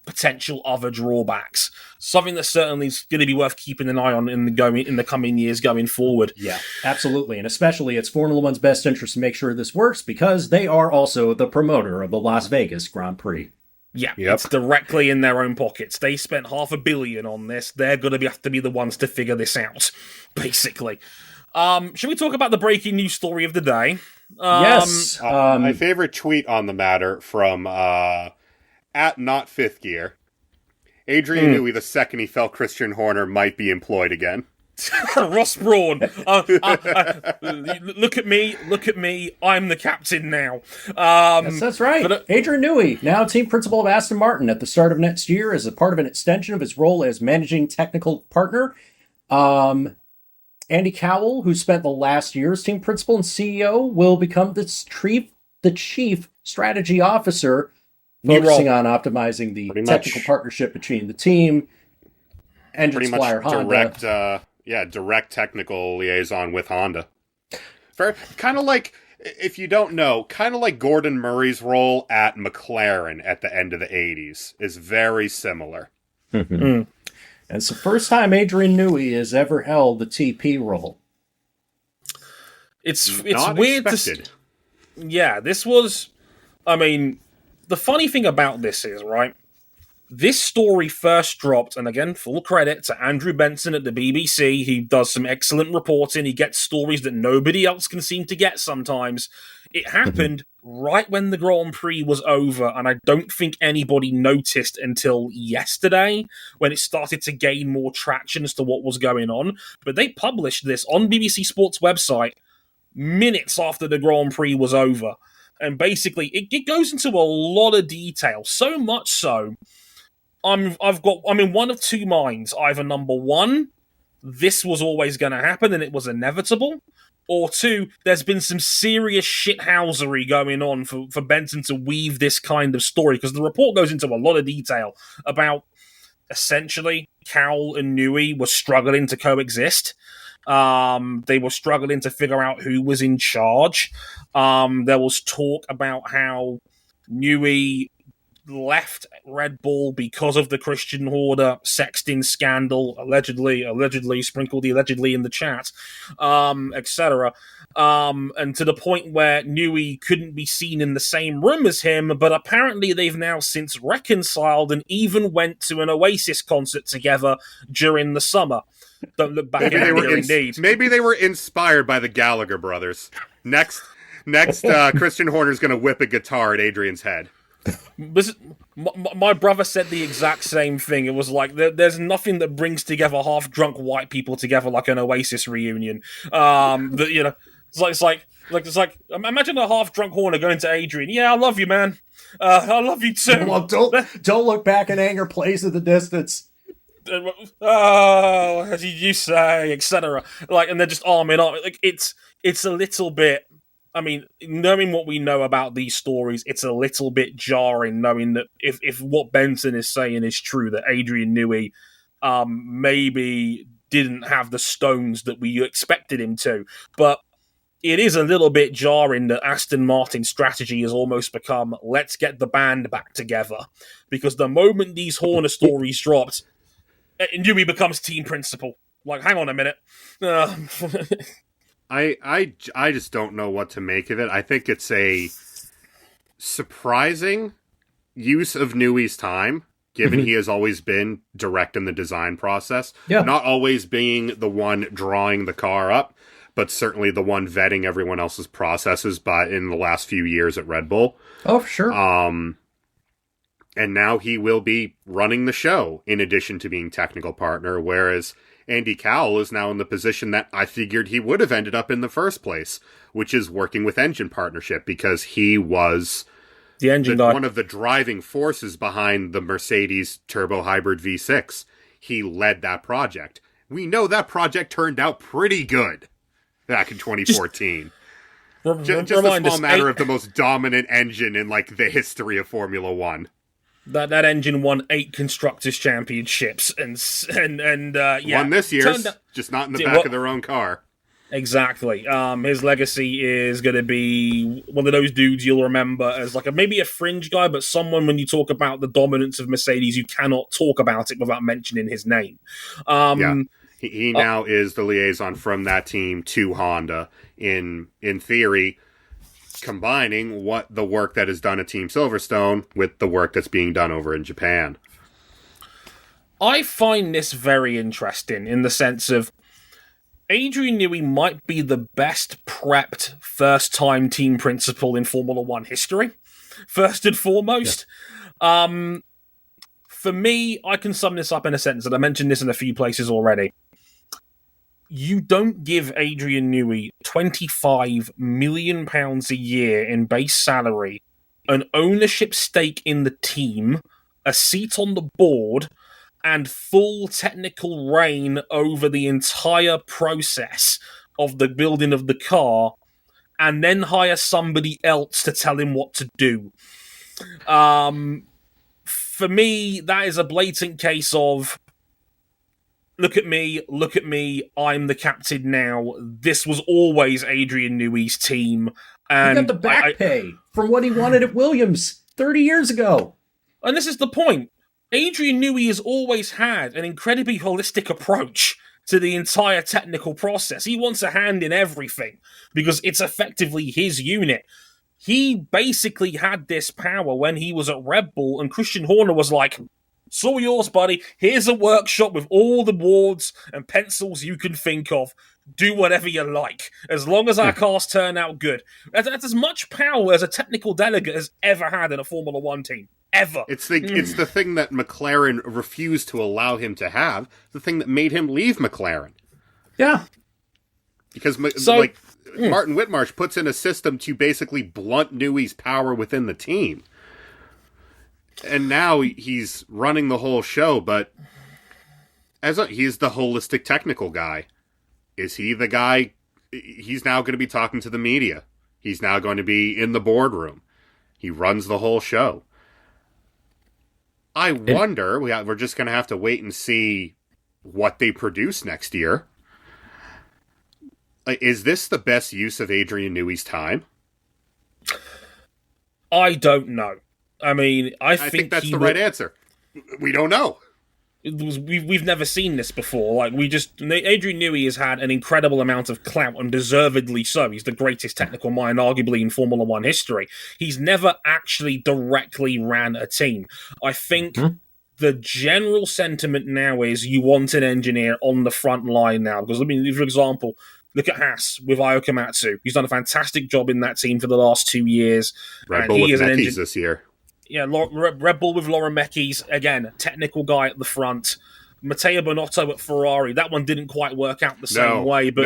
Speaker 1: potential other drawbacks. Something that certainly is going to be worth keeping an eye on in the coming years going forward.
Speaker 2: Yeah, absolutely. And especially it's Formula One's best interest to make sure this works, because they are also the promoter of the Las Vegas Grand Prix.
Speaker 1: Yeah, It's directly in their own pockets. They spent $500 million on this. They're going to have to be the ones to figure this out, basically. Should we talk about the breaking news story of the day?
Speaker 2: Yes.
Speaker 3: My favorite tweet on the matter from at Not Fifth Gear. Adrian Newey, the second he felt Christian Horner might be employed again.
Speaker 1: Ross Brawn. Look at me. I'm the captain now.
Speaker 2: Yes, that's right. Adrian Newey, now team principal of Aston Martin at the start of next year, as a part of an extension of his role as managing technical partner. Andy Cowell, who spent the last year as team principal and CEO, will become the chief strategy officer, focusing on optimizing the technical partnership between the team, engine supplier Honda.
Speaker 3: Direct technical liaison with Honda. Kind of like, if you don't know, kind of like Gordon Murray's role at McLaren at the end of the 80s is very similar.
Speaker 2: And it's the first time Adrian Newey has ever held the TP role.
Speaker 1: It's
Speaker 3: not
Speaker 1: weird. This was... I mean, the funny thing about this is, right, this story first dropped, and again, full credit to Andrew Benson at the BBC. He does some excellent reporting. He gets stories that nobody else can seem to get sometimes. It happened right when the Grand Prix was over, and I don't think anybody noticed until yesterday when it started to gain more traction as to what was going on. But they published this on BBC Sports website minutes after the Grand Prix was over. And basically, it goes into a lot of detail, so much so, I'm in one of two minds. Either number one, this was always going to happen and it was inevitable, or two, there's been some serious shithousery going on for Benson to weave this kind of story, because the report goes into a lot of detail about, essentially, Cowell and Newey were struggling to coexist. They were struggling to figure out who was in charge. There was talk about how Newey left Red Bull because of the Christian Horner sexting scandal, allegedly, sprinkled the allegedly in the chat, etc. And to the point where Newey couldn't be seen in the same room as him, but apparently they've now since reconciled and even went to an Oasis concert together during the summer. Don't look back in anger, indeed.
Speaker 3: Maybe they were inspired by the Gallagher brothers. Next, Christian Horner's going to whip a guitar at Adrian's head.
Speaker 1: My brother said the exact same thing. It was like, there's nothing that brings together half-drunk white people together like an Oasis reunion. It's like imagine a half-drunk Horner going to Adrian. Yeah, I love you, man. I love you too.
Speaker 2: Well, don't look back in anger, plays in the distance.
Speaker 1: Oh, as you say, etc. Like, and they're just arming up. Like, it's a little bit. I mean, knowing what we know about these stories, it's a little bit jarring knowing that if what Benson is saying is true, that Adrian Newey maybe didn't have the stones that we expected him to. But it is a little bit jarring that Aston Martin's strategy has almost become, let's get the band back together. Because the moment these Horner stories dropped, Newey becomes team principal. Like, hang on a minute.
Speaker 3: I just don't know what to make of it. I think it's a surprising use of Newey's time, given he has always been direct in the design process.
Speaker 2: Yeah.
Speaker 3: Not always being the one drawing the car up, but certainly the one vetting everyone else's processes in the last few years at Red Bull.
Speaker 2: Oh, for sure.
Speaker 3: And now he will be running the show in addition to being technical partner, whereas Andy Cowell is now in the position that I figured he would have ended up in the first place, which is working with engine partnership, because he was
Speaker 1: the engine guy,
Speaker 3: one of the driving forces behind the Mercedes turbo hybrid V6. He led that project. We know that project turned out pretty good back in 2014. Just a small matter of the most dominant engine in like the history of Formula One.
Speaker 1: That engine won 8 Constructors' Championships and
Speaker 3: won this year, just not in the back of their own car.
Speaker 1: Exactly. His legacy is going to be one of those dudes you'll remember as like maybe a fringe guy, but someone when you talk about the dominance of Mercedes, you cannot talk about it without mentioning his name.
Speaker 3: He now is the liaison from that team to Honda. In theory, combining the work that is done at Team Silverstone with the work that's being done over in Japan.
Speaker 1: I find this very interesting in the sense of Adrian Newey might be the best prepped first-time team principal in Formula One history, first and foremost. Yeah. For me, I can sum this up in a sentence, and I mentioned this in a few places already. You don't give Adrian Newey £25 million a year in base salary, an ownership stake in the team, a seat on the board, and full technical reign over the entire process of the building of the car, and then hire somebody else to tell him what to do. For me, that is a blatant case of, look at me, I'm the captain now. This was always Adrian Newey's team. And
Speaker 2: he got the back pay from what he wanted at Williams 30 years ago.
Speaker 1: And this is the point. Adrian Newey has always had an incredibly holistic approach to the entire technical process. He wants a hand in everything because it's effectively his unit. He basically had this power when he was at Red Bull, and Christian Horner was like, "It's all yours, buddy. Here's a workshop with all the boards and pencils you can think of. Do whatever you like, as long as our cars turn out good." That's as much power as a technical delegate has ever had in a Formula One team. Ever.
Speaker 3: It's the thing that McLaren refused to allow him to have, the thing that made him leave McLaren.
Speaker 2: Yeah.
Speaker 3: Because, Martin Whitmarsh puts in a system to basically blunt Newey's power within the team. And now he's running the whole show, but he's the holistic technical guy. Is he the guy? He's now going to be talking to the media. He's now going to be in the boardroom. He runs the whole show. I wonder, we're just going to have to wait and see what they produce next year. Is this the best use of Adrian Newey's time?
Speaker 1: I don't know. I mean, I think
Speaker 3: that's the right answer. We don't know.
Speaker 1: We've never seen this before. Adrian Newey has had an incredible amount of clout, and deservedly so. He's the greatest technical mind, arguably, in Formula One history. He's never actually directly ran a team. I think the general sentiment now is you want an engineer on the front line now. Because, I mean, for example, look at Haas with Io Komatsu. He's done a fantastic job in that team for the last 2 years.
Speaker 3: Red Bull with Mekis this year.
Speaker 1: Yeah, Red Bull with Laura Mekis, again, technical guy at the front. Matteo Binotto at Ferrari. That one didn't quite work out the same way. But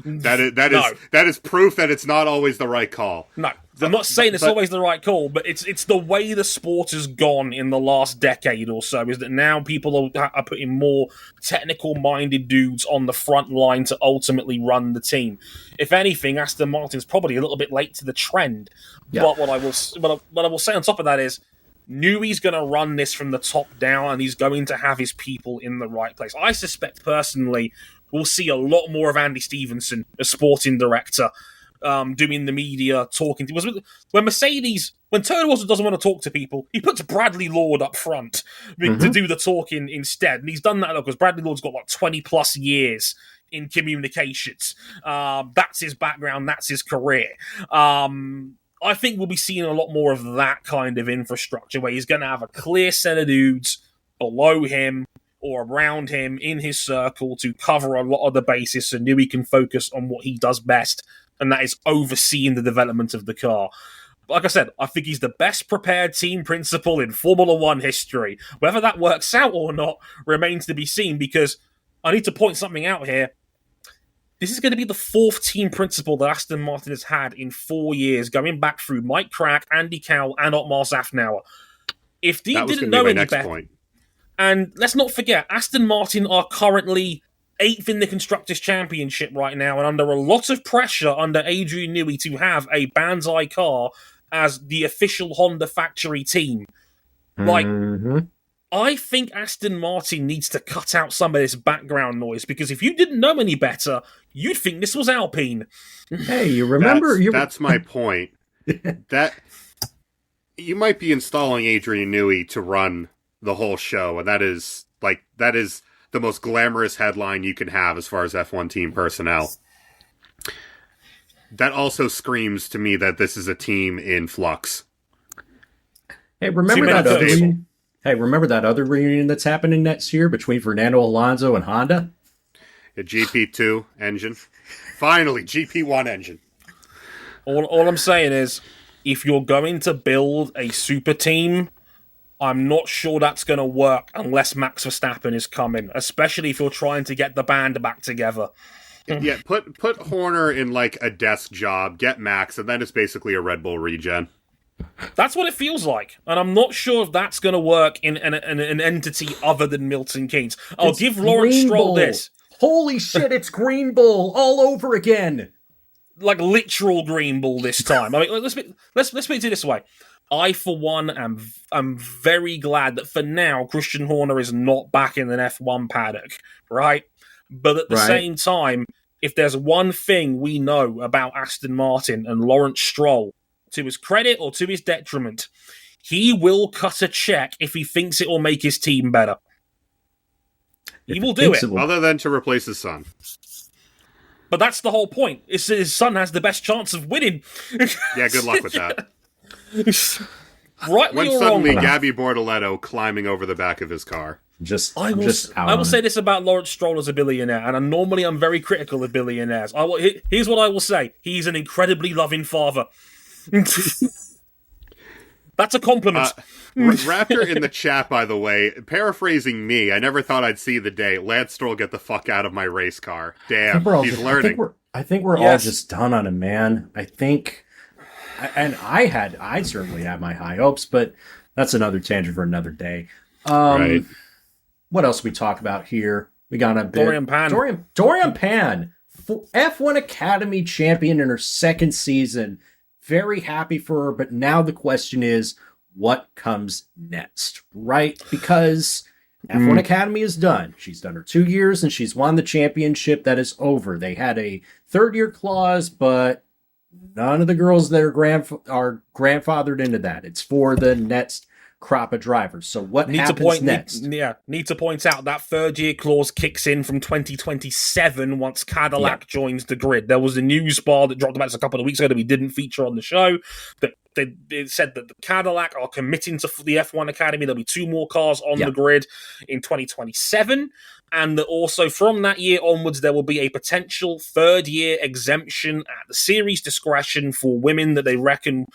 Speaker 3: that is proof that it's not always the right call.
Speaker 1: No, I'm not saying it's always the right call, but it's the way the sport has gone in the last decade or so, is that now people are putting more technical-minded dudes on the front line to ultimately run the team. If anything, Aston Martin's probably a little bit late to the trend. Yeah. But what I will say on top of that is, Newey's going to run this from the top down, and he's going to have his people in the right place. I suspect, personally, we'll see a lot more of Andy Stevenson as sporting director, doing the media, talking to... When Toto Wolff doesn't want to talk to people, he puts Bradley Lord up front to do the talking instead. And he's done that because Bradley Lord's got 20-plus years in communications. That's his background, that's his career. I think we'll be seeing a lot more of that kind of infrastructure where he's going to have a clear set of dudes below him or around him in his circle to cover a lot of the bases so Newey can focus on what he does best, and that is overseeing the development of the car. Like I said, I think he's the best prepared team principal in Formula One history. Whether that works out or not remains to be seen, because I need to point something out here. This is going to be the fourth team principal that Aston Martin has had in 4 years, going back through Mike Crack, Andy Cowell, and Otmar Zafnauer. If they didn't know any better, and let's not forget, Aston Martin are currently 8th in the Constructors' Championship right now, and under a lot of pressure under Adrian Newey to have a Banzai car as the official Honda factory team. I think Aston Martin needs to cut out some of this background noise, because if you didn't know any better, you'd think this was Alpine.
Speaker 2: Hey, you remember...
Speaker 3: That's my point. That you might be installing Adrian Newey to run the whole show, and that is the most glamorous headline you can have as far as F1 team personnel. That also screams to me that this is a team in flux.
Speaker 2: Hey, remember that other reunion that's happening next year between Fernando Alonso and Honda?
Speaker 3: A GP2 engine. Finally, GP1 engine.
Speaker 1: All I'm saying is, if you're going to build a super team, I'm not sure that's going to work unless Max Verstappen is coming, especially if you're trying to get the band back together.
Speaker 3: Yeah, put Horner in a desk job, get Max, and then it's basically a Red Bull regen.
Speaker 1: That's what it feels like, and I'm not sure if that's going to work in an entity other than Milton Keynes. I'll give Lawrence Stroll this.
Speaker 2: Holy shit, it's Green Bull all over again.
Speaker 1: Like literal Green Bull this time. I mean, let's put it this way. I, for one, am very glad that for now Christian Horner is not back in an F1 paddock, right? But at the same time, if there's one thing we know about Aston Martin and Lawrence Stroll, to his credit or to his detriment, he will cut a check if he thinks it will make his team better. He will do it.
Speaker 3: Other than to replace his son.
Speaker 1: But that's the whole point. His son has the best chance of winning.
Speaker 3: Yeah, good luck with that.
Speaker 1: Right
Speaker 3: when suddenly Gabby Bortoletto climbing over the back of his car.
Speaker 1: I will say this about Lawrence Stroll as a billionaire, and normally I'm very critical of billionaires. Here's what I will say. He's an incredibly loving father. That's a compliment.
Speaker 3: Raptor in the chat, by the way, paraphrasing me, I never thought I'd see the day Lance Stroll get the fuck out of my race car. Damn, he's learning.
Speaker 2: I think we're all just done on him, man. I think, and I certainly had my high hopes, but that's another tangent for another day.
Speaker 3: Right.
Speaker 2: What else we talk about here? We got a bit.
Speaker 1: Dorian
Speaker 2: Pan, F1 Academy champion in her second season. Very happy for her, but now the question is, what comes next, right? Because F1 Academy is done. She's done her 2 years, and she's won the championship. That is over. They had a third-year clause, but none of the girls that are grandfathered into that. It's for the next crop of drivers. So what happens next?
Speaker 1: Need to point out that third-year clause kicks in from 2027 once Cadillac joins the grid. There was a news bar that dropped about this a couple of weeks ago that we didn't feature on the show. That they said that the Cadillac are committing to the F1 Academy. There'll be 2 more cars on the grid in 2027. And that also from that year onwards, there will be a potential third-year exemption at the series discretion for women that they reckon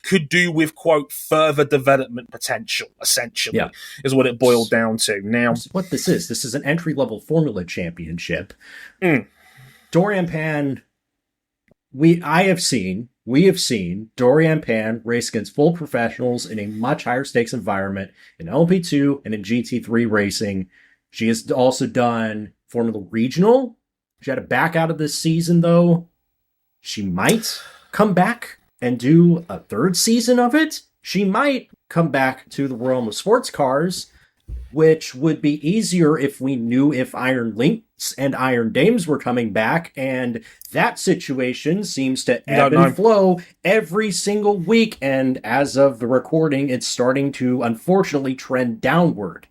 Speaker 1: could do with, quote, further development potential, essentially, is what it boiled down to. Now,
Speaker 2: what this is an entry-level Formula Championship. Dorian Pan, we have seen Dorian Pan race against full professionals in a much higher stakes environment in LP2 and in GT3 racing. She has also done Formula Regional. She had to back out of this season, though. She might come back and do a third season of it. She might come back to the realm of sports cars, which would be easier if we knew if Iron Lynx and Iron Dames were coming back, and that situation seems to ebb and flow every single week, and as of the recording, it's starting to unfortunately trend downward.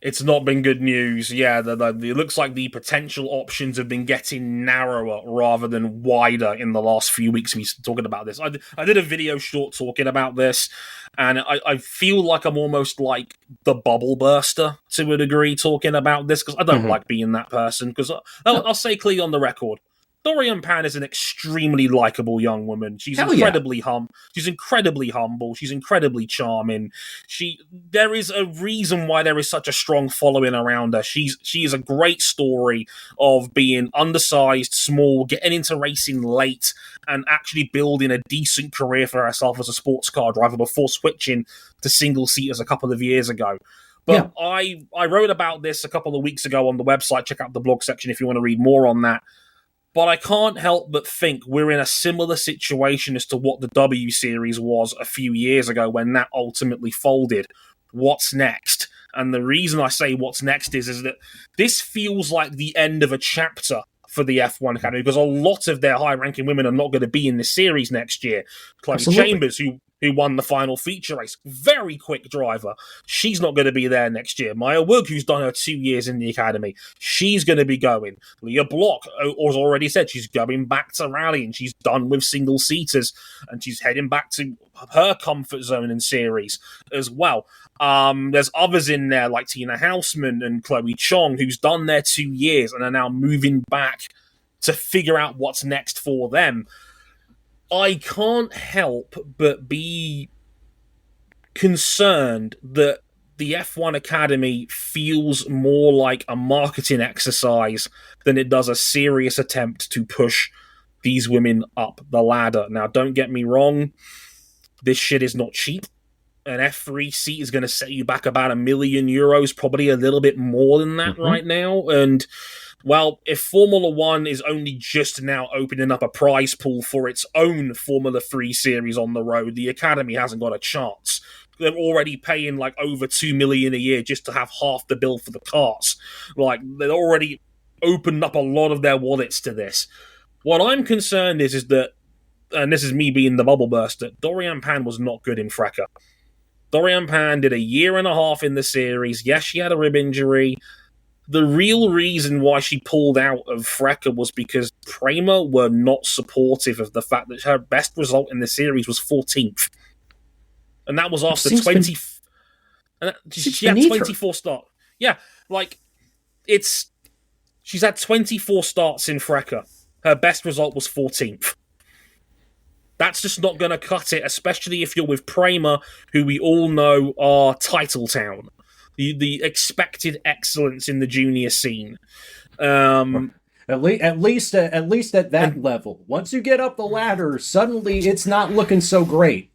Speaker 1: It's not been good news. Yeah, it looks like the potential options have been getting narrower rather than wider in the last few weeks. We've been talking about this. I did a video short talking about this, and I feel like I'm almost like the bubble burster to a degree talking about this, because I don't like being that person, because I'll say clearly on the record, Dorian Pan is an extremely likable young woman. She's incredibly She's incredibly humble. She's incredibly charming. There is a reason why there is such a strong following around her. She is a great story of being undersized, small, getting into racing late, and actually building a decent career for herself as a sports car driver before switching to single seaters a couple of years ago. But I wrote about this a couple of weeks ago on the website. Check out the blog section if you want to read more on that. But I can't help but think we're in a similar situation as to what the W Series was a few years ago when that ultimately folded. What's next? And the reason I say what's next is that this feels like the end of a chapter for the F1 Academy, because a lot of their high-ranking women are not going to be in this series next year. Chloe Chambers, who won the final feature race, very quick driver, she's not going to be there next year. Maya Woog, who's done her 2 years in the Academy, she's going to be going. Leah Block has already said she's going back to rallying. She's done with single-seaters, and she's heading back to her comfort zone in series as well. There's others in there like Tina Houseman and Chloe Chong, who's done their 2 years and are now moving back to figure out what's next for them. I can't help but be concerned that the F1 Academy feels more like a marketing exercise than it does a serious attempt to push these women up the ladder. Now, don't get me wrong. this shit is not cheap. An F3 seat is going to set you back about €1 million, probably a little bit more than that right now. And, well, if Formula One is only just now opening up a prize pool for its own Formula 3 series on the road, the Academy hasn't got a chance. They're already paying like over $2 million a year just to have half the bill for the cars. Like, they're already opened up a lot of their wallets to this. What I'm concerned is that, and this is me being the bubble burster, Dorian Pan was not good in FRECA. Dorian Pan did 1.5 years in the series. Yes, she had a rib injury. The real reason why she pulled out of FRECA was because Prema were not supportive of the fact that her best result in the series was 14th. And that was after 20... She had 24 starts. Yeah, like, she's had 24 starts in FRECA. Her best result was 14th. That's just not going to cut it, especially if you're with Prema, who we all know are title town. The expected excellence in the junior scene.
Speaker 2: At least at that level. Once you get up the ladder, suddenly it's not looking so great.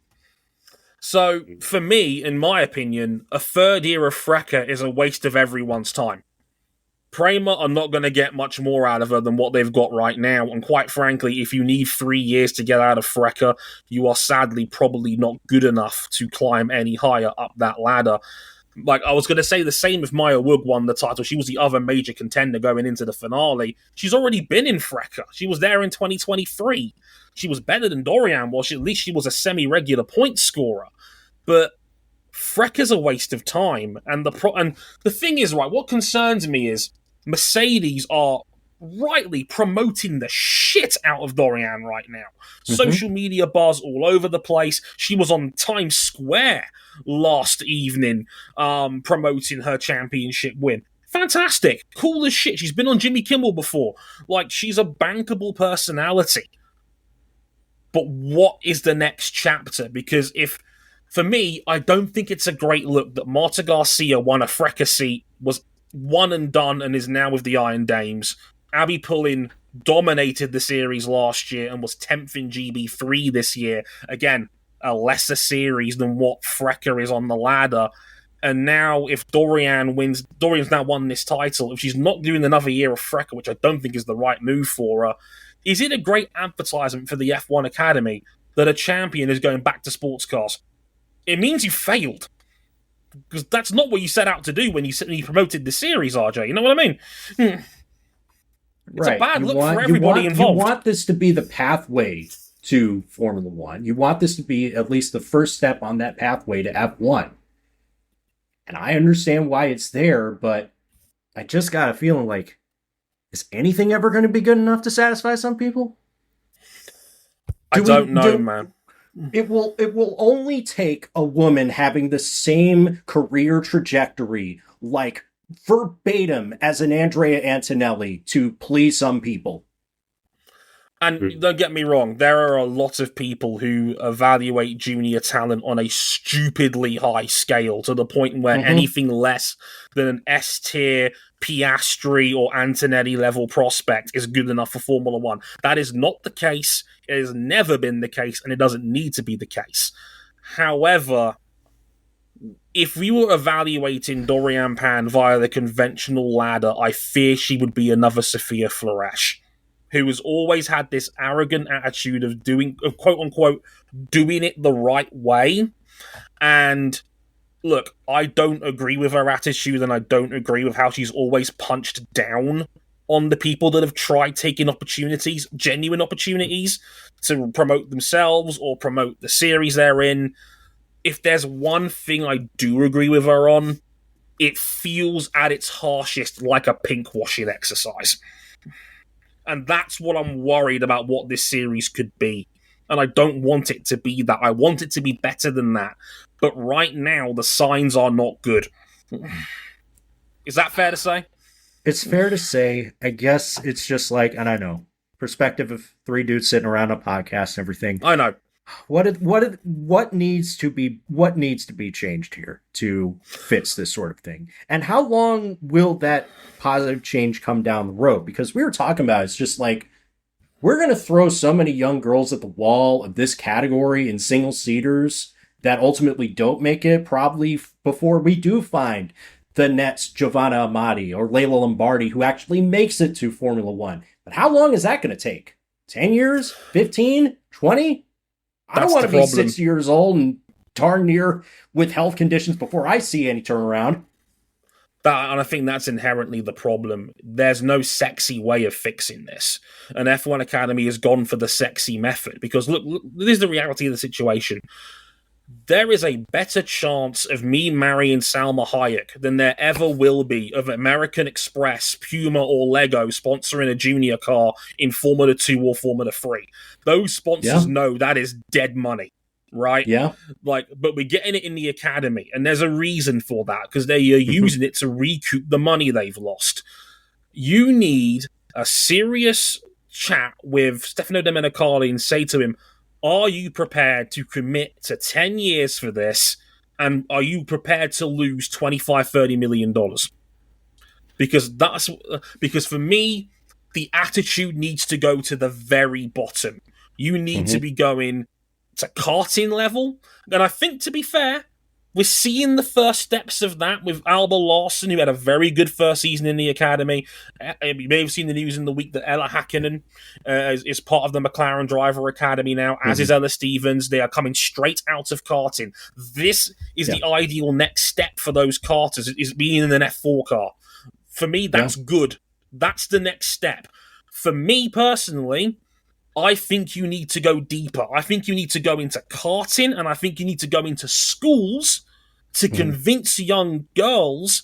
Speaker 1: So, for me, in my opinion, a third year of FRECA is a waste of everyone's time. Prema are not going to get much more out of her than what they've got right now, and quite frankly, if you need 3 years to get out of FRECA, you are sadly probably not good enough to climb any higher up that ladder. Like, I was going to say the same if Maya Woog won the title. She was the other major contender going into the finale. She's already been in FRECA. She was there in 2023. She was better than Dorian was. At least she was a semi-regular point scorer. But FRECA's a waste of time. And the thing is, right, what concerns me is Mercedes are rightly promoting the shit out of Dorian right now. Social media buzz all over the place. She was on Times Square last evening promoting her championship win. Fantastic. Cool as shit. She's been on Jimmy Kimmel before. Like, she's a bankable personality. But what is the next chapter? Because for me, I don't think it's a great look that Marta Garcia won a FRECA seat, was one and done, and is now with the Iron Dames. Abby Pullen dominated the series last year and was 10th in GB3 this year. Again, a lesser series than what FRECA is on the ladder. And now, if Dorian wins, Dorian's now won this title. If she's not doing another year of FRECA, which I don't think is the right move for her, is it a great advertisement for the F1 Academy that a champion is going back to sports cars? It means you failed. Because that's not what you set out to do when you promoted the series, RJ. You know what I mean? It's a bad look for everybody involved.
Speaker 2: You want this to be the pathway to Formula One. You want this to be at least the first step on that pathway to F1. And I understand why it's there, but I just got a feeling like, is anything ever going to be good enough to satisfy some people?
Speaker 1: I don't know, man.
Speaker 2: It will only take a woman having the same career trajectory, like verbatim as an Andrea Antonelli, to please some people.
Speaker 1: And don't get me wrong, there are a lot of people who evaluate junior talent on a stupidly high scale to the point where anything less than an S-tier Piastri or Antonelli level prospect is good enough for Formula One. That is not the case. It has never been the case, and it doesn't need to be the case. However, if we were evaluating Dorian Pan via the conventional ladder, I fear she would be another Sophia Floresh, who has always had this arrogant attitude of quote unquote, doing it the right way. And look, I don't agree with her attitude, and I don't agree with how she's always punched down on the people that have tried taking opportunities, genuine opportunities, to promote themselves or promote the series they're in. If there's one thing I do agree with her on, it feels at its harshest like a pinkwashing exercise. And that's what I'm worried about what this series could be. And I don't want it to be that. I want it to be better than that. But right now, the signs are not good. Is that fair to say?
Speaker 2: It's fair to say. I guess it's just like, and I know, perspective of three dudes sitting around a podcast and everything.
Speaker 1: I know.
Speaker 2: What needs to be changed here to fix this sort of thing? And how long will that positive change come down the road? Because we were talking about, it's just like, we're going to throw so many young girls at the wall of this category in single-seaters that ultimately don't make it, probably before we do find the next Giovanna Amati or Layla Lombardi who actually makes it to Formula One. But how long is that going to take? 10 years? 15? 20? I don't want to be 6 years old and darn near with health conditions before I see any turnaround.
Speaker 1: And I think that's inherently the problem. There's no sexy way of fixing this. And F1 Academy has gone for the sexy method. Because look, this is the reality of the situation. There is a better chance of me marrying Salma Hayek than there ever will be of American Express, Puma, or Lego sponsoring a junior car in Formula 2 or Formula 3. Those sponsors know that is dead money. Right?
Speaker 2: Yeah.
Speaker 1: But we're getting it in the academy, and there's a reason for that, because they are using it to recoup the money they've lost. You need a serious chat with Stefano Domenicali and say to him, are you prepared to commit to 10 years for this, and are you prepared to lose $25-30 million? Because for me, the attitude needs to go to the very bottom. You need to be going to karting level. And I think, to be fair, we're seeing the first steps of that with Alba Larson, who had a very good first season in the academy. You may have seen the news in the week that Ella Hakkinen is part of the McLaren Driver Academy now, as is Ella Stevens. They are coming straight out of karting. This is the ideal next step for those karters, is being in an F4 car. For me, that's good. That's the next step. For me, personally, I think you need to go deeper. I think you need to go into karting, and I think you need to go into schools to convince young girls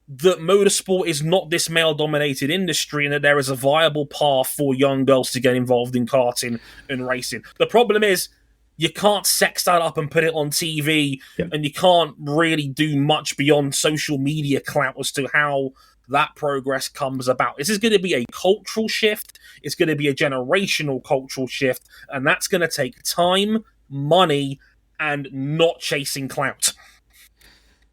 Speaker 1: that motorsport is not this male-dominated industry and that there is a viable path for young girls to get involved in karting and racing. The problem is, you can't sex that up and put it on TV, and you can't really do much beyond social media clout as to how that progress comes about. This is going to be a cultural shift. It's going to be a generational cultural shift, and that's going to take time, money, and not chasing clout.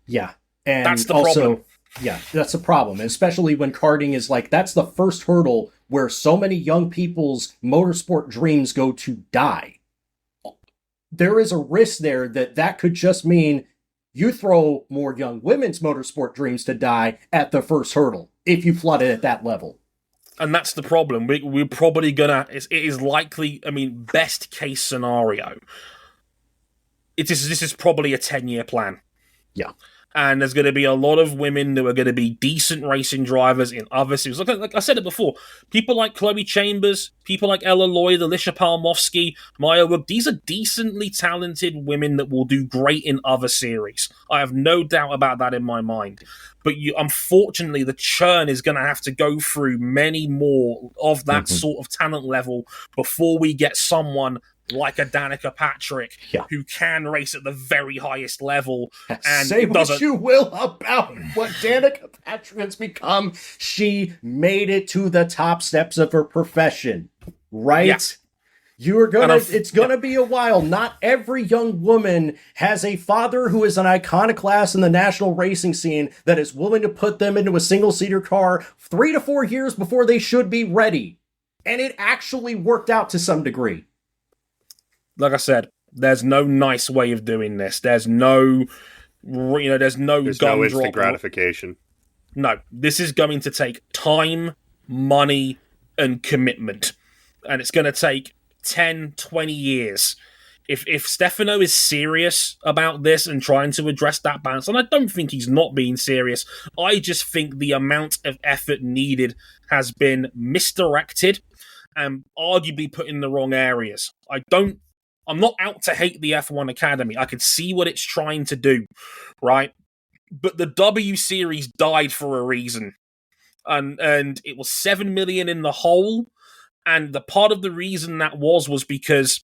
Speaker 2: Yeah. And
Speaker 1: that's the
Speaker 2: also,
Speaker 1: problem.
Speaker 2: Yeah, that's a problem, especially when karting is that's the first hurdle where so many young people's motorsport dreams go to die. There is a risk there that could just mean you throw more young women's motorsport dreams to die at the first hurdle if you flood it at that level.
Speaker 1: And that's the problem. We're probably it is likely, best case scenario. This is probably a 10-year plan.
Speaker 2: Yeah.
Speaker 1: And there's going to be a lot of women who are going to be decent racing drivers in other series. Like I said it before, people like Chloe Chambers, people like Ella Lloyd, Alicia Palmowski, Maya Wood, these are decently talented women that will do great in other series. I have no doubt about that in my mind. But unfortunately, the churn is going to have to go through many more of that sort of talent level before we get someone like a Danica Patrick, who can race at the very highest level. And
Speaker 2: say what you will about what Danica Patrick has become. She made it to the top steps of her profession, right? Yeah. It's gonna be a while. Not every young woman has a father who is an iconoclast in the national racing scene that is willing to put them into a single-seater car 3 to 4 years before they should be ready. And it actually worked out to some degree.
Speaker 1: Like I said, there's no nice way of doing this. There's no
Speaker 3: instant gratification.
Speaker 1: No, this is going to take time, money, and commitment. And it's going to take 10, 20 years. If Stefano is serious about this and trying to address that balance, and I don't think he's not being serious, I just think the amount of effort needed has been misdirected and arguably put in the wrong areas. I'm not out to hate the F1 Academy. I can see what it's trying to do, right? But the W Series died for a reason. And it was $7 million in the hole. And the part of the reason that was because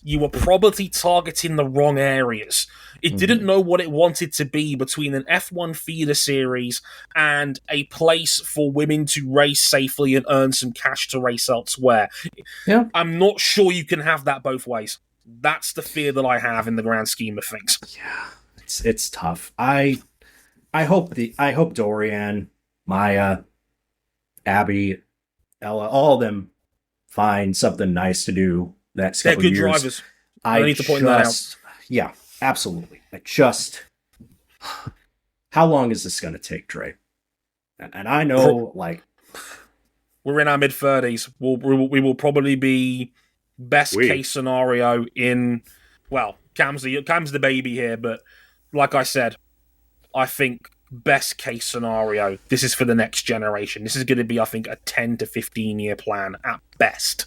Speaker 1: you were probably targeting the wrong areas. It didn't know what it wanted to be between an F1 feeder series and a place for women to race safely and earn some cash to race elsewhere.
Speaker 2: Yeah.
Speaker 1: I'm not sure you can have that both ways. That's the fear that I have in the grand scheme of things.
Speaker 2: Yeah, it's tough. I hope Dorian, Maya, Abby, Ella, all of them find something nice to do next
Speaker 1: They're
Speaker 2: couple of
Speaker 1: good
Speaker 2: years.
Speaker 1: drivers. I need to point that out.
Speaker 2: Yeah, absolutely. How long is this going to take, Trey? And I know,
Speaker 1: we're in our mid-30s. We will probably be best case scenario in, well, Cam's the baby here, but like I said, I think best case scenario, this is for the next generation. This is going to be, I think, a 10 to 15-year plan at best.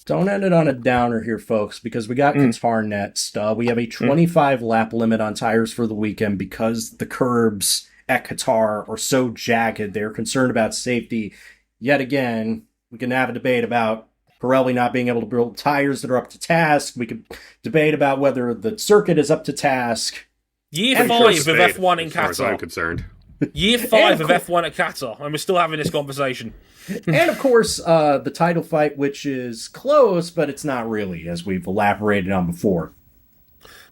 Speaker 2: Don't end it on a downer here, folks, because we got Qatar next. We have a 25-lap limit on tires for the weekend because the curbs at Qatar are so jagged. They're concerned about safety. Yet again, we can have a debate about Pirelli not being able to build tires that are up to task. We could debate about whether the circuit is up to task.
Speaker 1: Year 5 of F1 in Qatar.
Speaker 3: As far as I'm concerned.
Speaker 1: Year 5 of F1 at Qatar, and we're still having this conversation.
Speaker 2: And of course, the title fight, which is close, but it's not really, as we've elaborated on before.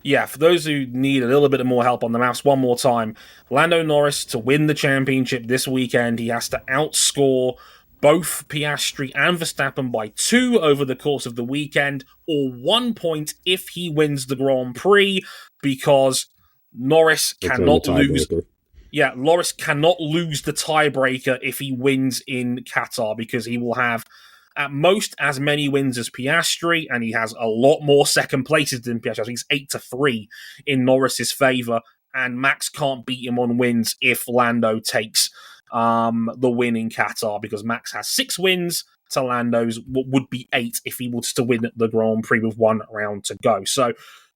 Speaker 1: Yeah, for those who need a little bit more help on the maths, one more time. Lando Norris, to win the championship this weekend, he has to outscore both Piastri and Verstappen by 2 over the course of the weekend, or 1 point if he wins the Grand Prix, because Norris cannot lose. Yeah, Norris cannot lose the tiebreaker if he wins in Qatar, because he will have at most as many wins as Piastri, and he has a lot more second places than Piastri. I think it's 8-3 in Norris's favour, and Max can't beat him on wins if Lando takes the win in Qatar, because Max has 6 wins to Lando's what would be 8 if he was to win the Grand Prix with 1 round to go. So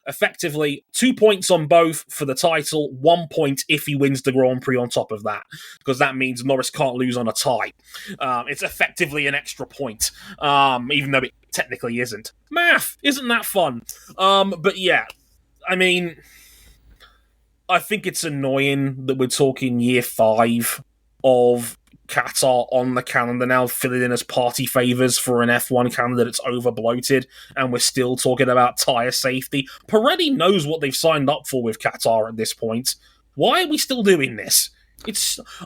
Speaker 1: effectively 2 points on both for the title, 1 point if he wins the Grand Prix on top of that, because that means Norris can't lose on a tie. It's effectively an extra point, even though it technically isn't. Math! Isn't that fun? But yeah, I mean, I think it's annoying that we're talking year 5 of Qatar on the calendar now, filling in as party favours for an F1 calendar that's over-bloated, and we're still talking about tyre safety. Pirelli knows what they've signed up for with Qatar at this point. Why are we still doing this?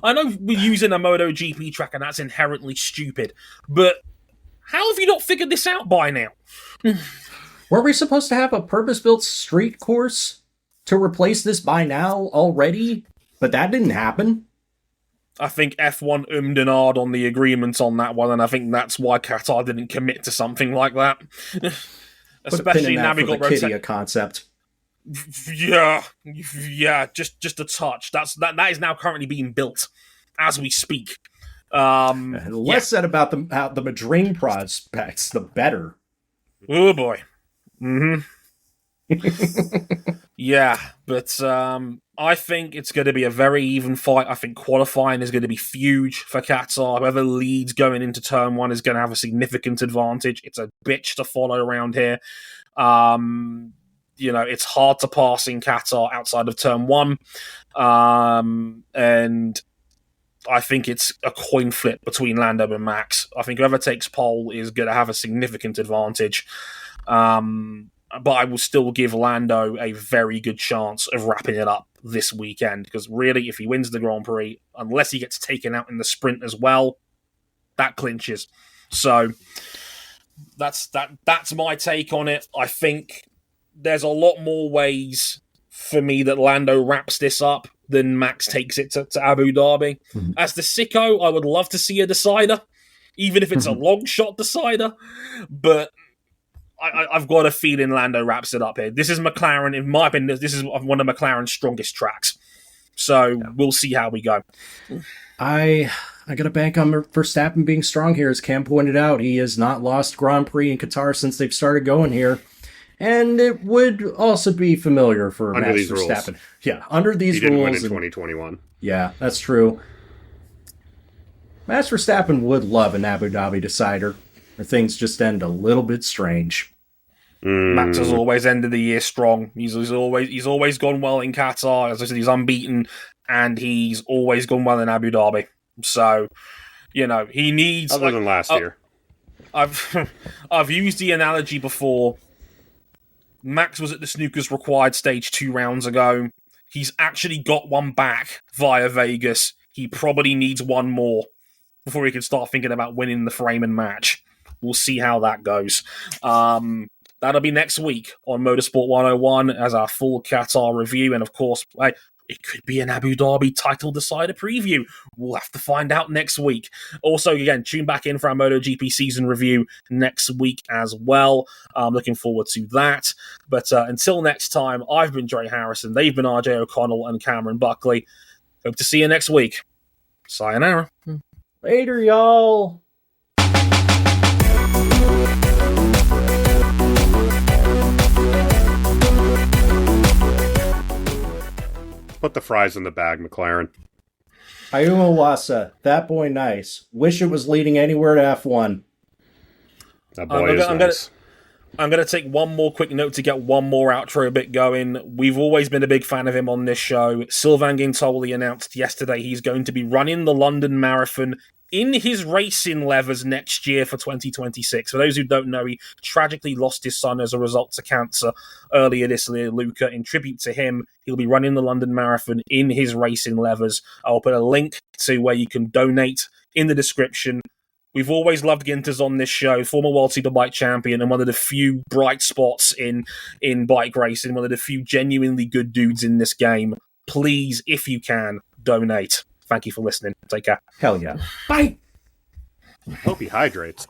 Speaker 1: I know we're using a MotoGP track, and that's inherently stupid, but how have you not figured this out by now?
Speaker 2: Weren't we supposed to have a purpose-built street course to replace this by now already? But that didn't happen.
Speaker 1: I think F1 and ahed on the agreement on that one, and I think that's why Qatar didn't commit to something like that. Especially now we got
Speaker 2: the Kidia concept.
Speaker 1: Yeah, just a touch. That is now currently being built as we speak.
Speaker 2: Less said about the Madrid prospects, the better.
Speaker 1: Oh boy. Mm-hmm. Yeah, but I think it's going to be a very even fight. I think qualifying is going to be huge for Qatar. Whoever leads going into turn 1 is going to have a significant advantage. It's a bitch to follow around here. It's hard to pass in Qatar outside of turn 1. And I think it's a coin flip between Lando and Max. I think whoever takes pole is going to have a significant advantage. But I will still give Lando a very good chance of wrapping it up this weekend, because really, if he wins the Grand Prix, unless he gets taken out in the sprint as well, that clinches. So that's my take on it. I think there's a lot more ways for me that Lando wraps this up than Max takes it to Abu Dhabi. Mm-hmm. As the sicko, I would love to see a decider, even if it's a long shot decider, but I've got a feeling Lando wraps it up here. This is McLaren, in my opinion, this is one of McLaren's strongest tracks. So We'll see how we go.
Speaker 2: I got to bank on Verstappen being strong here. As Cam pointed out, he has not lost Grand Prix in Qatar since they've started going here. And it would also be familiar for Max Verstappen.
Speaker 3: Rules.
Speaker 2: Yeah, under these rules.
Speaker 3: He didn't win in 2021.
Speaker 2: Yeah, that's true. Max Verstappen would love an Abu Dhabi decider, where things just end a little bit strange.
Speaker 1: Max has always ended the year strong. He's always gone well in Qatar. As I said, he's unbeaten, and he's always gone well in Abu Dhabi. So, he needs.
Speaker 3: Other than last year,
Speaker 1: I've used the analogy before. Max was at the Snookers required stage 2 rounds ago. He's actually got one back via Vegas. He probably needs one more before he can start thinking about winning the frame and match. we'll see how that goes. That'll be next week on Motorsport 101 as our full Qatar review. And of course, it could be an Abu Dhabi title decider preview. We'll have to find out next week. Also, again, tune back in for our MotoGP season review next week as well. I'm looking forward to that. But until next time, I've been Dre Harrison. They've been RJ O'Connell and Cameron Buckley. Hope to see you next week. Sayonara.
Speaker 2: Later, y'all.
Speaker 3: Put the fries in the bag, McLaren.
Speaker 2: Ayuma Wasa, that boy nice. Wish it was leading anywhere to F1.
Speaker 3: That boy is nice.
Speaker 1: I'm going to take one more quick note to get one more outro bit going. We've always been a big fan of him on this show. Sylvain Guintoli announced yesterday he's going to be running the London Marathon in his racing levers next year for 2026. For those who don't know, he tragically lost his son as a result to cancer earlier this year, Luca. In tribute to him, he'll be running the London Marathon in his racing levers. I'll put a link to where you can donate in the description. We've always loved Ginters on this show, former World Superbike champion and one of the few bright spots in bike racing, one of the few genuinely good dudes in this game. Please, if you can, donate. Thank you for listening. Take care.
Speaker 2: Hell yeah. Bye.
Speaker 3: Hope he hydrates.